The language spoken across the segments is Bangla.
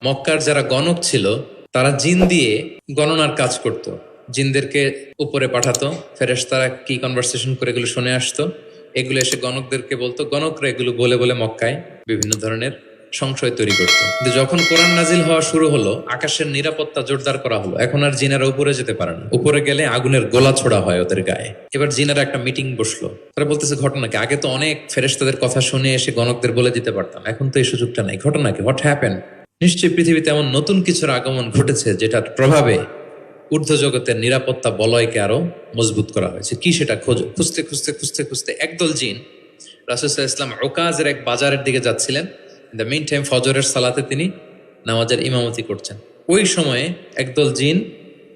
মক্কার যারা গণক ছিল তারা জিন দিয়ে গণনার কাজ করত। জিনদেরকে উপরে পাঠাতো, ফেরেশতারা কি কনভারসেশন করে এগুলো শুনে আসতো, এগুলো এসে গণকদেরকে বলতো, গণকরা এগুলো বলে বলে মক্কায় বিভিন্ন ধরনের সংশয় তৈরি করতো। কিন্তু যখন কোরআন নাজিল হওয়া শুরু হলো, আকাশের নিরাপত্তা জোরদার করা হলো, এখন আর জিনারা উপরে যেতে পারে না। উপরে গেলে আগুনের গোলা ছোড়া হয় ওদের গায়ে। এবার জিনারা একটা মিটিং বসলো, তারা বলতেছে ঘটনা কি, আগে তো অনেক ফেরেশতাদের কথা শুনে এসে গণকদের বলে দিতে পারতাম, এখন তো এই সুযোগটা নাই, ঘটনা কি, হোয়াট হ্যাপেন? নিশ্চয়ই পৃথিবীতে এমন নতুন কিছুর আগমন ঘটেছে যেটার প্রভাবে ঊর্ধ্ব জগতের নিরাপত্তা বলয়কে আরো মজবুত করা হয়েছে। কি সেটা খোঁজো। খুঁজতে খুঁজতে খুঁজতে খুঁজতে একদল জিন রাসূল সাল্লাল্লাহু আলাইহি ওয়াসাল্লাম ওকাজের এক বাজারের দিকে যাচ্ছিলেন। ইন দ্য মিন টাইম ফজরের সালাতে তিনি নামাজের ইমামতি করছেন। ওই সময়ে একদল জিন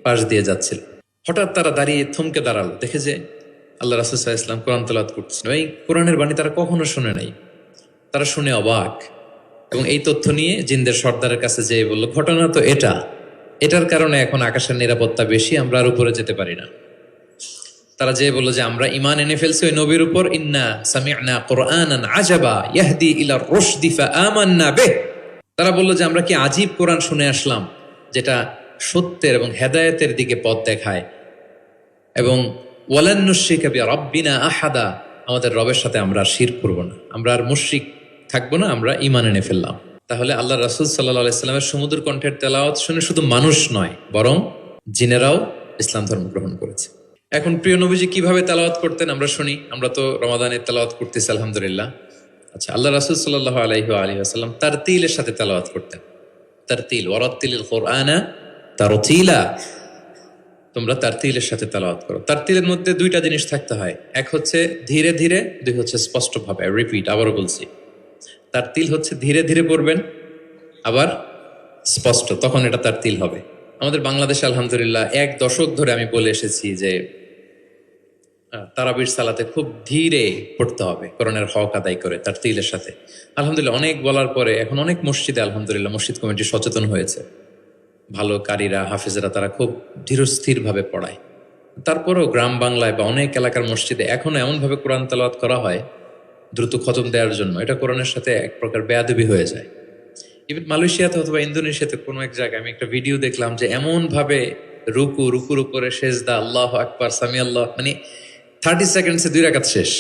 পাশ দিয়ে যাচ্ছিল। হঠাৎ তারা দাঁড়িয়ে থমকে দাঁড়ালো, দেখে যে আল্লাহ রাসূল সাল্লাল্লাহু আলাইহি ওয়াসাল্লাম কোরআন তেলাওয়াত করছেন। এই কোরআনের বাণী তারা কখনো শুনে নাই। তারা শুনে অবাক, এবং এই তথ্য নিয়ে জিনদের সর্দারের কাছে যেয়ে বলল, ঘটনা তো এটার কারণে এখন আকাশের নিরাপত্তা বেশি, আমরা আর উপরে যেতে পারি না। তারা যেয়ে বলল যে আমরা ঈমান এনে ফেলছি ওই নবীর উপর, ইন্না সামি'না কুরআনান আজাবা ইয়াহদি ইলা রুশদি ফাআমান্না বিহ। তারা বলল যে আমরা কি আজীব কোরআন শুনে আসলাম, যেটা সত্যের এবং হেদায়েতের দিকে পথ দেখায়, এবং ওয়ালান নুশরিকা বিরাব্বিনা আহাদা, আমাদের রবের সাথে আমরা আর শিরক করব না, আমরা আর মুশরিক থাকবো না, আমরা ঈমান এনে ফেললাম। তাহলে আল্লাহ রাসূল সাল্লাল্লাহু আলাইহি সাল্লামের সুমধুর কণ্ঠের তেলাওয়াত শুনে শুধু মানুষ নয়, বরং জিনেরাও ইসলাম ধর্ম গ্রহণ করেছে। এখন প্রিয় নবীজি কিভাবে তেলাওয়াত করতেন আমরা শুনি। আমরা তো রমাদানে তেলাওয়াত করতেছি আলহামদুলিল্লাহ। আচ্ছা, আল্লাহ রাসূল সাল্লাল্লাহু আলাইহি ওয়া সাল্লাম তারতিলের সাথে তেলাওয়াত করতেন। তারতিল, ওয়ারাত্তিলিল কুরআনা তারতিলা, তোমরা তারতিলের সাথে তেলাওয়াত করো। তারতিলের মধ্যে দুইটা জিনিস থাকতে হয়, এক হচ্ছে ধীরে ধীরে, দুই হচ্ছে স্পষ্টভাবে। রিপিট, আবারও বলছি, তারতিল হচ্ছে ধীরে ধীরে পড়বেন, আবার স্পষ্ট, তখন এটা তারতিল হবে। আমাদের বাংলাদেশে আলহামদুলিল্লাহ 1 দশক ধরে আমি বলে এসেছি যে তারাবির সালাতে খুব ধীরে পড়তে হবে, কোরআনের হক আদায় করে তারতিলের সাথে। আলহামদুলিল্লাহ অনেক বলার পরে এখন অনেক মসজিদে আলহামদুলিল্লাহ মসজিদ কমিটি সচেতন হয়েছে, ভালো কারীরা, হাফেজরা তারা খুব ধীরস্থির ভাবে পড়ায়। তারপরেও গ্রাম বাংলায় বা অনেক এলাকার মসজিদে এখনো এমনভাবে কোরআন তেলাওয়াত করা হয় দ্রুত খতম দেওয়ার জন্য, এটা কোরআনের সাথে এক প্রকার বেয়াদবি হয়ে যায়। ইভেন মালয়েশিয়াতে অথবা ইন্দোনেশিয়াতে কোনো এক জায়গায় আমি একটা ভিডিও দেখলাম যে এমন ভাবে রুকুর উপরে সেজদা, আল্লাহু আকবার, সামি আল্লাহ, মানে 30 সেকেন্ডসে 2 রাকাত শেষ।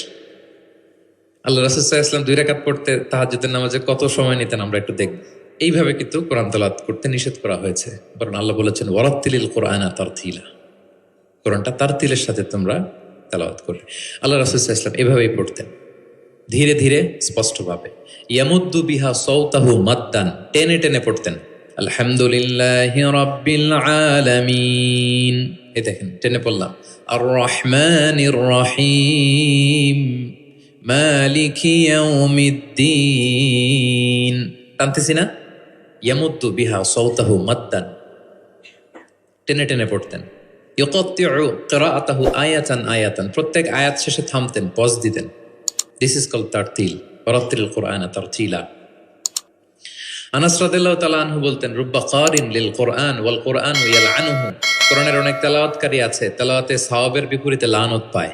আল্লাহ রাসূল সাল্লাল্লাহু আলাইহি ওয়াসাল্লাম 2 রাকাত পড়তে তাহাজ্জুদের নামাজে কত সময় নিতেন আমরা একটু দেখব। এইভাবে কিন্তু কোরআন তেলাওয়াত করতে নিষেধ করা হয়েছে, বরং আল্লাহ বলেছেন ওয়ারাত্তিলিল কুরআনা তারতিলা, কোরআনটা তারতিলের সাথে তোমরা তেলাওয়াত করবে। আল্লাহ রাসূল সাল্লাল্লাহু আলাইহি ওয়াসাল্লাম এভাবেই পড়তেন, ধীরে ধীরে স্পষ্টভাবে। ইয়ামুদ্দু বিহা সাওতাহু মাদ্দান, টেনে টেনে পড়তেন। আলহামদুলিল্লাহি রাব্বিল আলামিন, এই দেখেন টেনে পড়লাম। আর রহমানির রহিম মালিকি ইয়াউমিদ্দিন, টানতেছি না? ইয়ামুদ্দু বিহা সাওতাহু মাদ্দান, টেনে টেনে পড়তেন। ইউকাত্তিউ কিরাআতাহু আয়াতান আয়াতান, প্রত্যেক আয়াত শেষে থামতেন, পজ দিতেন। This is called tartil, ওয়ারাত্তিলিল কুরআনা তারতিলা। আনাস রাদিয়াল্লাহু তাআলা আনহু বলতেন, রুব্বা কারিন লিল কুরআন ওয়াল কুরআনু ইয়ালআনুহু, কোরআনের অনেক তেলাওয়াতকারী আছে, তেলাওয়াতে সওয়াবের বিপরীতে লানত পায়।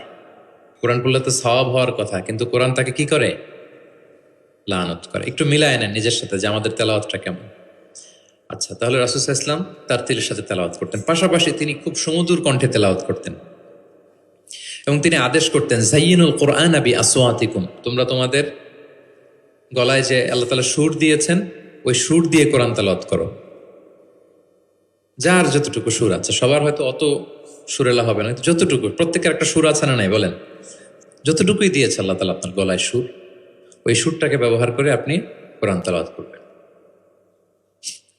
কোরআন পড়লে তো সওয়াব হওয়ার কথা, কিন্তু কোরআন তাকে কি করে? লানত করে। একটু মিলায় নেন নিজের সাথে যে আমাদের তেলাওয়াতটা কেমন। আচ্ছা, তাহলে রাসূল সাল্লাল্লাহু আলাইহি ওয়াসাল্লাম তারতিলের সাথে তেলাওয়াত করতেন, পাশাপাশি তিনি খুব সুমধুর কণ্ঠে তেলাওয়াত করতেন, এবং তিনি আদেশ করতেন, জাইয়িনুল কুরআনা বিআসওয়াতিকুম, তোমরা তোমাদের গলায় যে আল্লাহ তাআলা সুর দিয়েছেন ওই সুর দিয়ে কোরআন তেলাওয়াত করো। যার যতটুকু সুর আছে, সবার হয়তো অত সুরেলা হবে না, যতটুকু, প্রত্যেকের একটা সুর আছে না নাই বলেন? যতটুকুই দিয়েছে আল্লাহ তাআলা আপনার গলায় সুর, ওই সুরটাকে ব্যবহার করে আপনি কোরআন তেলাওয়াত করবেন।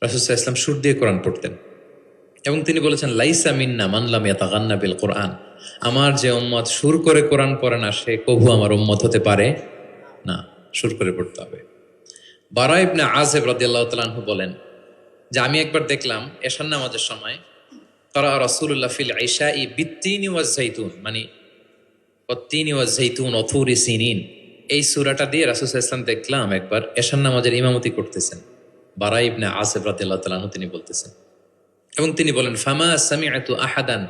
রাসূল সাল্লাল্লাহু আলাইহি ওয়াসাল্লাম সুর দিয়ে কোরআন পড়তেন, এবং তিনি বলেছেন, লাইসা মিন্না মান লাম ইয়াতাগান্না বিল কুরআন, আমার যে উম্মত সুর করে কোরআন পড়ে না, সে কবু আমার উম্মত হতে পারে না, সুর করে পড়তে হবে। বারা ইবনে আযিব রাদিয়াল্লাহু তাআলা আনহু বলেন যে আমি একবার দেখলাম এশার নামাজের সময় ক্বারা রাসূলুল্লাহ ফিল ইশাই বিত্তিনি ওয়াজ যাইতুন, মানে ওয়াত্তিনি ওয়াজ যাইতুন ওয়া তুরি সিনিন, এই সূরাটা দিয়ে রাসূল সাল্লাল্লাহু আলাইহি ওয়াসাল্লাম দেখলাম একবার এশার নামাজের ইমামতি করতেছেন। বারা ইবনে আযিব রাদিয়াল্লাহু তাআলা আনহু তিনি বলতেছেন, এবং তিনি বলেন, ফামা সামিআতু আহাদান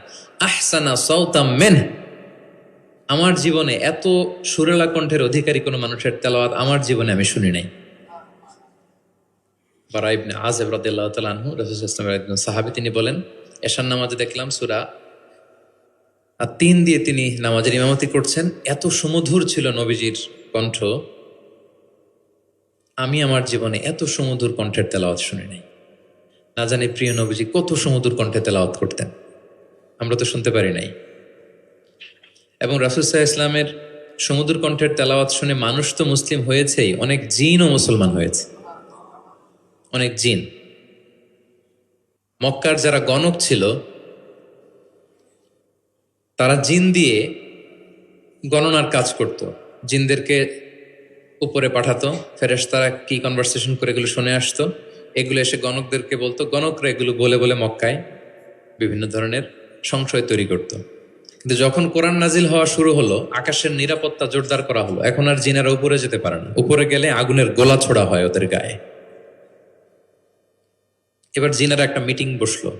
আহসানা সাওতাম মিনহু, আমার জীবনে এত সুরেলা কণ্ঠের অধিকারী কোনো মানুষের তেলাওয়াত আমার জীবনে আমি শুনি নাই। বারা ইবনে আযিব রাদিয়াল্লাহু তাআলা আনহু, রাসূল সাল্লাল্লাহু আলাইহি ওয়াসাল্লামের একজন সাহাবী, তিনি বলেন, এশার নামাজে দেখলাম সূরা আর-তিন দিয়ে তিনি নামাজের ইমামতি করছেন। এত সুমধুর ছিল নবীজির কণ্ঠ, আমি আমার জীবনে এত সুমধুর কণ্ঠের তেলাওয়াত শুনি নাই। না জানি প্রিয় নবীজি কত সুমধুর কণ্ঠে তেলাওয়াত করতেন, আমরা তো শুনতে পারি নাই। এবং রাসূল সাল্লাল্লাহু আলাইহি ইসলামের সুমধুর কণ্ঠের তেলাওয়াত শুনে মানুষ তো মুসলিম হয়েছেই, অনেক জিনও মুসলমান হয়েছে। অনেক জিন, মক্কার যারা গণক ছিল তারা জিন দিয়ে গণনার কাজ করত, জিনদেরকে উপরে পাঠাতো, ফেরেশতারা কি কনভারসেশন করে এগুলো শুনে আসতো, এগুলো এসে গণকদেরকে বলতো, গণকরা এগুলো বলে বলে মক্কায় বিভিন্ন ধরনের সংশয় তৈরি করত। কিন্তু যখন কোরআন নাজিল হওয়া শুরু হলো, আকাশের নিরাপত্তা জোরদার করা হলো, এখন আর জিনেরা উপরে যেতে পারে না, উপরে গেলে আগুনের গোলা ছোড়া হয় ওদের গায়ে। এবার জিনেরা একটা মিটিং বসলো,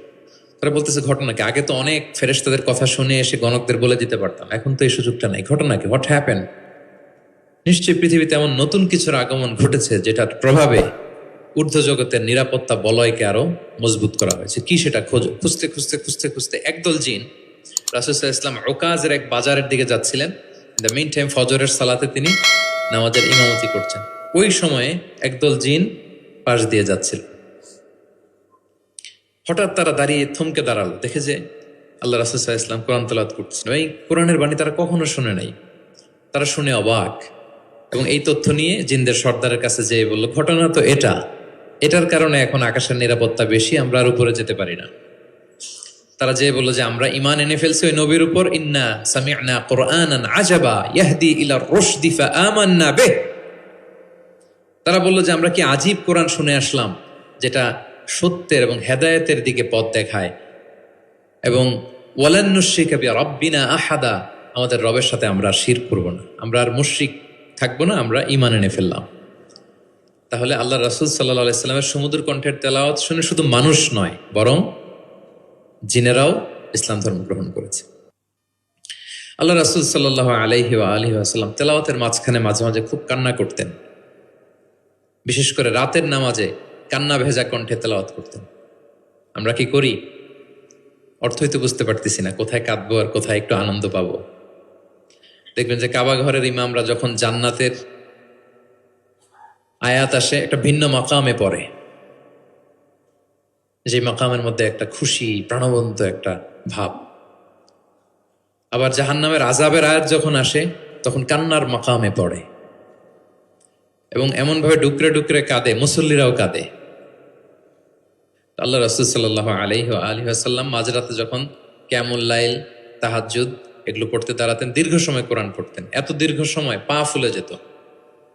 তারা বলতেছে ঘটনা কি, আগে তো অনেক ফেরেশতাদের কথা শুনে এসে গণকদের বলে দিতে পারতাম, এখন তো এই সুযোগটা নাই, ঘটনা কি, হোয়াট হ্যাপেন? নিশ্চয়ই পৃথিবীতে এমন নতুন কিছুর আগমন ঘটেছে যেটার প্রভাবে ঊর্ধ্ব জগতের নিরাপত্তা বলয়কে আরো মজবুত করা হয়েছে। কি সেটা খোঁজো। খুঁজতে খুঁজতে খুঁজতে খুঁজতে একদল জিন রাসূল সাল্লাল্লাহু আলাইহি ওয়াসাল্লাম ওকাজের এক বাজারের দিকে যাচ্ছিলেন। ইন দ্য মিন টাইম ফজরের সালাতে তিনি নামাজের ইমামতি করছেন। ওই সময়ে একদল জিন পাশ দিয়ে যাচ্ছিল। হঠাৎ তারা দাঁড়িয়ে থমকে দাঁড়ালো, দেখে যে আল্লাহ রাসূল সাল্লাল্লাহু আলাইহি ওয়াসাল্লাম কোরআন তেলাওয়াত করতেছেন। এই কোরআনের বাণী তারা কখনো শুনে নাই, তারা শুনে অবাক। এবং এই তথ্য নিয়ে জিনদের সর্দারের কাছে যেয়ে বলল, ঘটনা তো এটার কারণে এখন আকাশের নিরাপত্তা বেশি, আমরা আর উপরে যেতে পারি না। তারা যেয়ে বলল যে আমরা ঈমান এনে ফেলছি ওই নবীর উপর, ইন্না সামি'না কুরআনান আজাবা ইয়াহদি ইলা রুশদি ফাআমান্না বিহ। তারা বলল যে আমরা কি আজীব কোরআন শুনে আসলাম, যেটা সত্যের এবং হেদায়েতের দিকে পথ দেখায়, এবং ওয়ালান নুশরিকা বিরাব্বিনা আহাদা, আমাদের রবের সাথে আমরা আর শিরক করব না, আমরা আর মুশরিক থাকবো না, আমরা ঈমান এনে ফেললাম। তাহলে আল্লাহ রাসূল সাল্লাল্লাহু আলাইহি সাল্লামের সুমধুর কণ্ঠের তেলাওয়াত শুনে শুধু মানুষ নয়, বরং জিনেরাও ইসলাম ধর্ম গ্রহণ করেছে। আল্লাহ রাসূল সাল্লাল্লাহু আলাইহি ওয়াসাল্লাম তেলাওয়াতের মাঝখানে মাঝে মাঝে খুব কান্না করতেন, বিশেষ করে রাতের নামাজে কান্না ভেজা কণ্ঠে তেলাওয়াত করতেন। আমরা কি করি? অর্থই তো বুঝতে পারতেছি না, কোথায় কাঁদবো আর কোথায় একটু আনন্দ পাবো। দেখবেন যে কাবা ঘরের ইমামরা যখন জান্নাতের আয়াত আসে, একটা ভিন্ন মাকামে পড়ে, যে মাকামের মধ্যে একটা খুশি প্রাণবন্ত একটা ভাব। আবার জাহান্নামের আযাবের আয়াত যখন আসে তখন কান্নার মাকামে পড়ে, এবং এমনভাবে ডুকরে ডুকরে কাঁদে, মুসল্লিরাও কাঁদে। আল্লাহ রাসূল সাল্লাল্লাহু আলাইহি ওয়াসাল্লাম মাঝরাতে যখন কিয়ামুল লাইল, তাহাজ্জুদ এগুলো পড়তে দাঁড়াতেন, দীর্ঘ সময় কোরআন পড়তেন। এত দীর্ঘ সময় পা ফুলে যেত,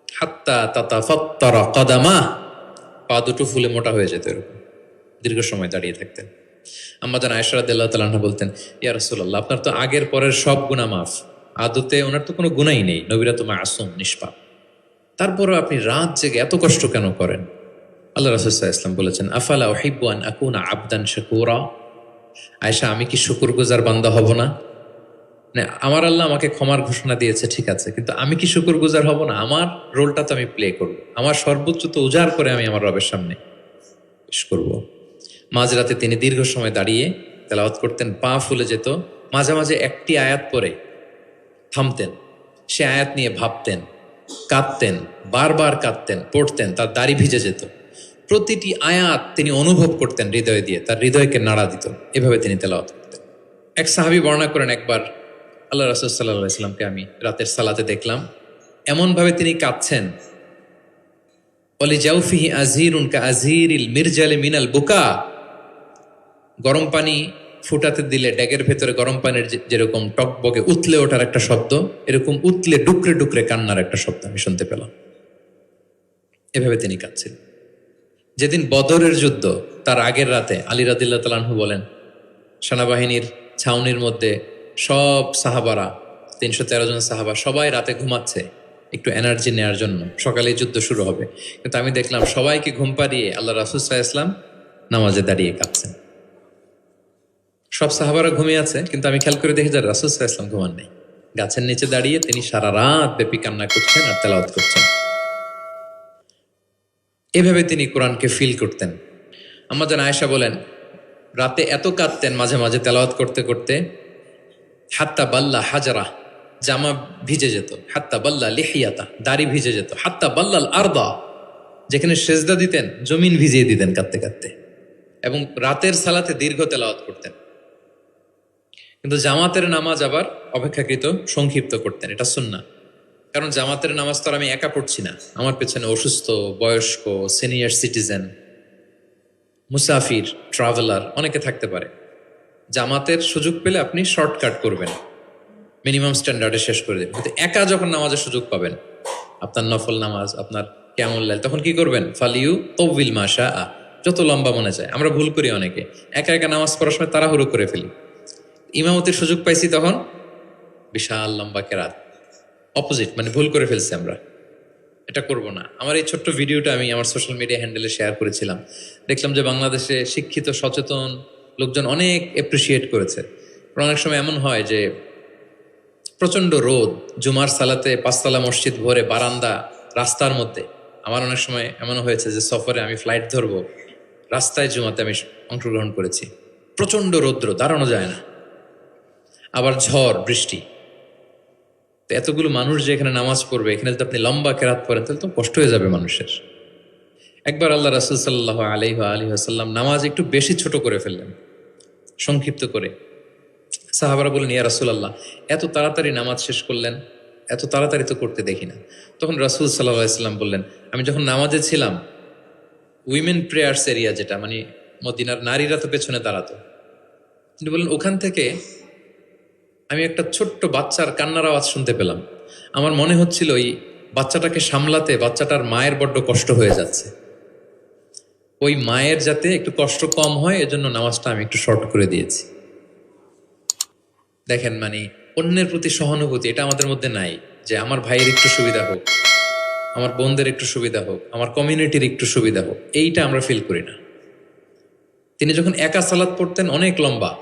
হাত্তা তাতাফাত্তারা কাদামা, পা দুটো ফুলে মোটা হয়ে যেত, এরকম দীর্ঘ সময় দাঁড়িয়ে থাকতেন। আম্মা জান আয়েশা রাদিয়াল্লাহু তাআলা আনহা বলতেন, ইয়া রাসূলুল্লাহ, আপনার তো আগের পরের সব গুনাহ মাফ, আদতে ওনার তো কোনো গুনাহই নেই, নবীরা তো মাসুম নিষ্পাপ, তারপরেও আপনি রাত জেগে এত কষ্ট কেন করেন? আল্লাহ রাসূল সাল্লাল্লাহু আলাইহি ওয়াসাল্লাম বলেছেন, আফালা উহিব্বু আন আকুনা আবদান শাকুরা। আয়েশা, আমি কি শুকরগুজার বান্দা হব না? আমার আল্লাহ আমাকে ক্ষমার ঘোষণা দিয়েছে, ঠিক আছে, কিন্তু আমি কি শুকরগুজার হব না? আমার রোলটা তো আমি প্লে করব, আমার সর্বোচ্চ তো উজাড় করে আমি আমার রবের সামনে পেশ করব। মাঝরাতে তিনি দীর্ঘ সময় দাঁড়িয়ে তেলাওয়াত করতেন, পা ফুলে যেত। মাঝে মাঝে একটি আয়াত পরে থামতেন, সে আয়াত নিয়ে ভাবতেন, কাঁদতেন, বারবার কাঁদতেন, পড়তেন, তার দাড়ি ভিজে যেত। প্রতিটি আয়াত তিনি অনুভব করতেন হৃদয় দিয়ে, তার হৃদয়কে নাড়া দিত। এভাবে তিনি তেলাওয়াত করতেন। এক সাহাবী বর্ণনা করেন, একবার আল্লাহ রাসূল সাল্লাল্লাহু আলাইহি ওয়াসাল্লামকে আমি রাতের সালাতে দেখলাম, এমনভাবে তিনি কাঁদছেন, ওয়ালি জাউফিহি আজিরুন কা আজিরিল মিরজালি মিনাল বুকা। গরম পানি ফুটাতে দিলে ড্যাগের ভেতরে গরম পানির যেরকম টকবগে উতলে ওঠার একটা শব্দ, এরকম উতলে ডুকরে ডুকরে কান্নার একটা শব্দ আমি শুনতে পেলাম। এভাবে তিনি কাঁদছিলেন। যেদিন বদরের যুদ্ধ, তার আগের রাতে আলী রাদিয়াল্লাহু তাআলা আনহু বলেন, সেনাবাহিনীর ছাউনির মধ্যে সব সাহাবারা, 313 জন সাহাবা, সবাই রাতে ঘুমাচ্ছে একটু এনার্জি নেওয়ার জন্য, সকালে যুদ্ধ শুরু হবে। কিন্তু আমি দেখলাম সবাইকে ঘুম পাড়িয়ে আল্লাহ রাসূল সাল্লাল্লাহু আলাইহি ওয়াসাল্লাম নামাজে দাঁড়িয়ে কাঁদছেন। সব সাহাবারা ঘুমিয়ে আছে, কিন্তু আমি খেয়াল করে দেখি যে রাসূল সাল্লাল্লাহু আলাইহি ওয়াসাল্লাম ঘুমান নেই, গাছের নিচে দাঁড়িয়ে তিনি সারা রাত ব্যাপী কান্না করছেন আর তেলাওয়াত করছেন। এভাবে তিনি কোরআনকে ফিল করতেন। আমাদের আয়েশা বলেন রাতে এত কাঁদতেন মাঝে মাঝে তেলাওয়াত করতে করতে, হাত্তা বাল্লা হাজারা, জামা ভিজে যেত, হাত্তা বাল্লা লিহিয়াতা, দাড়ি ভিজে যেত, হাত্তা বাল্লাল আরদা, যেখানে সেজদা দিতেন জমিন ভিজিয়ে দিতেন কাঁদতে কাঁদতে। এবং রাতের সালাতে দীর্ঘ তেলাওয়াত করতেন। কিন্তু জামাতের নামাজ আবার অপেক্ষাকৃত সংক্ষিপ্ত করতেন, এটা সুন্নাহ। কারণ জামাতের নামাজ তো আর আমি একা পড়ছি না, আমার পেছনে অসুস্থ, বয়স্ক, সিনিয়র সিটিজেন, মুসাফির, ট্রাভেলার অনেকে থাকতে পারে। জামাতের সুযোগ পেলে আপনি শর্টকাট করবেন, মিনিমাম স্ট্যান্ডার্ডে শেষ করে দেবেন। কিন্তু একা যখন নামাজের সুযোগ পাবেন, আপনার নফল নামাজ, আপনার কেমন লাইল, তখন কি করবেন? ফালিউ তৌবিল মাশা আ, যত লম্বা মনে যায়। আমরা ভুল করি অনেকে, একা একা নামাজ পড়ার সময় তাড়াহুড়ো করে ফেলি। ইমামতির সুযোগ পাইছি তখন বিশাল লম্বা কেরাত, অপোজিট, মানে ভুল করে ফেলছি আমরা। এটা করব না। আমার এই ছোট্ট ভিডিওটা আমি আমার সোশ্যাল মিডিয়া হ্যান্ডেলে শেয়ার করেছিলাম। দেখলাম যে বাংলাদেশে শিক্ষিত সচেতন লোকজন অনেক অ্যাপ্রিসিয়েট করেছে। অনেক সময় এমন হয় যে প্রচণ্ড রোদ, জুমার সালাতে পাঁচতলা মসজিদ ভরে বারান্দা, রাস্তার মধ্যে। আমার অনেক সময় এমন হয়েছে যে সফরে আমি ফ্লাইট ধরবো, রাস্তায় জুমাতে আমি অংশগ্রহণ করেছি। প্রচণ্ড রৌদ্র, দাঁড়ানো যায় না, আবার ঝড় বৃষ্টি। তো এতগুলো মানুষ যে এখানে নামাজ পড়বে, এখানে যদি আপনি লম্বা কেরাত পড়েন তাহলে তো কষ্ট হয়ে যাবে মানুষের। একবার আল্লাহ রাসূল সাল্লাল্লাহু আলাইহি ওয়াসাল্লাম নামাজ একটু বেশি ছোট করে ফেললেন, সংক্ষিপ্ত করে। সাহাবারা বললেন, ইয়া রাসূলুল্লাহ, এত তাড়াতাড়ি নামাজ শেষ করলেন, এত তাড়াতাড়ি তো করতে দেখি না। তখন রাসূল সাল্লাল্লাহু আলাইহি ওয়াসাল্লাম বললেন, আমি যখন নামাজে ছিলাম, উইমেন প্রেয়ার্স এরিয়া, যেটা মানে মদিনার নারীরা তো পেছনে দাঁড়াতো, তিনি বললেন ওখান থেকে আমি একটা ছোট্ট বাচ্চার কান্নার আওয়াজ শুনতে পেলাম। আমার মনে হচ্ছিল ওই বাচ্চাটাকে সামলাতে বাচ্চাটার মায়ের বড্ড কষ্ট হয়ে যাচ্ছে, ওই মায়ের যাতে একটু কষ্ট কম হয় এজন্য নামাজটা আমি একটু শর্ট করে দিয়েছি। দেখেন, মানে অন্যের প্রতি সহানুভূতি এটা আমাদের মধ্যে নাই, যে আমার ভাইয়ের একটু সুবিধা হোক, আমার বোনদের একটু সুবিধা হোক, আমার কমিউনিটির একটু সুবিধা হোক, এইটা আমরা ফিল করি না। তিনি যখন একা সালাত পড়তেন অনেক লম্বা,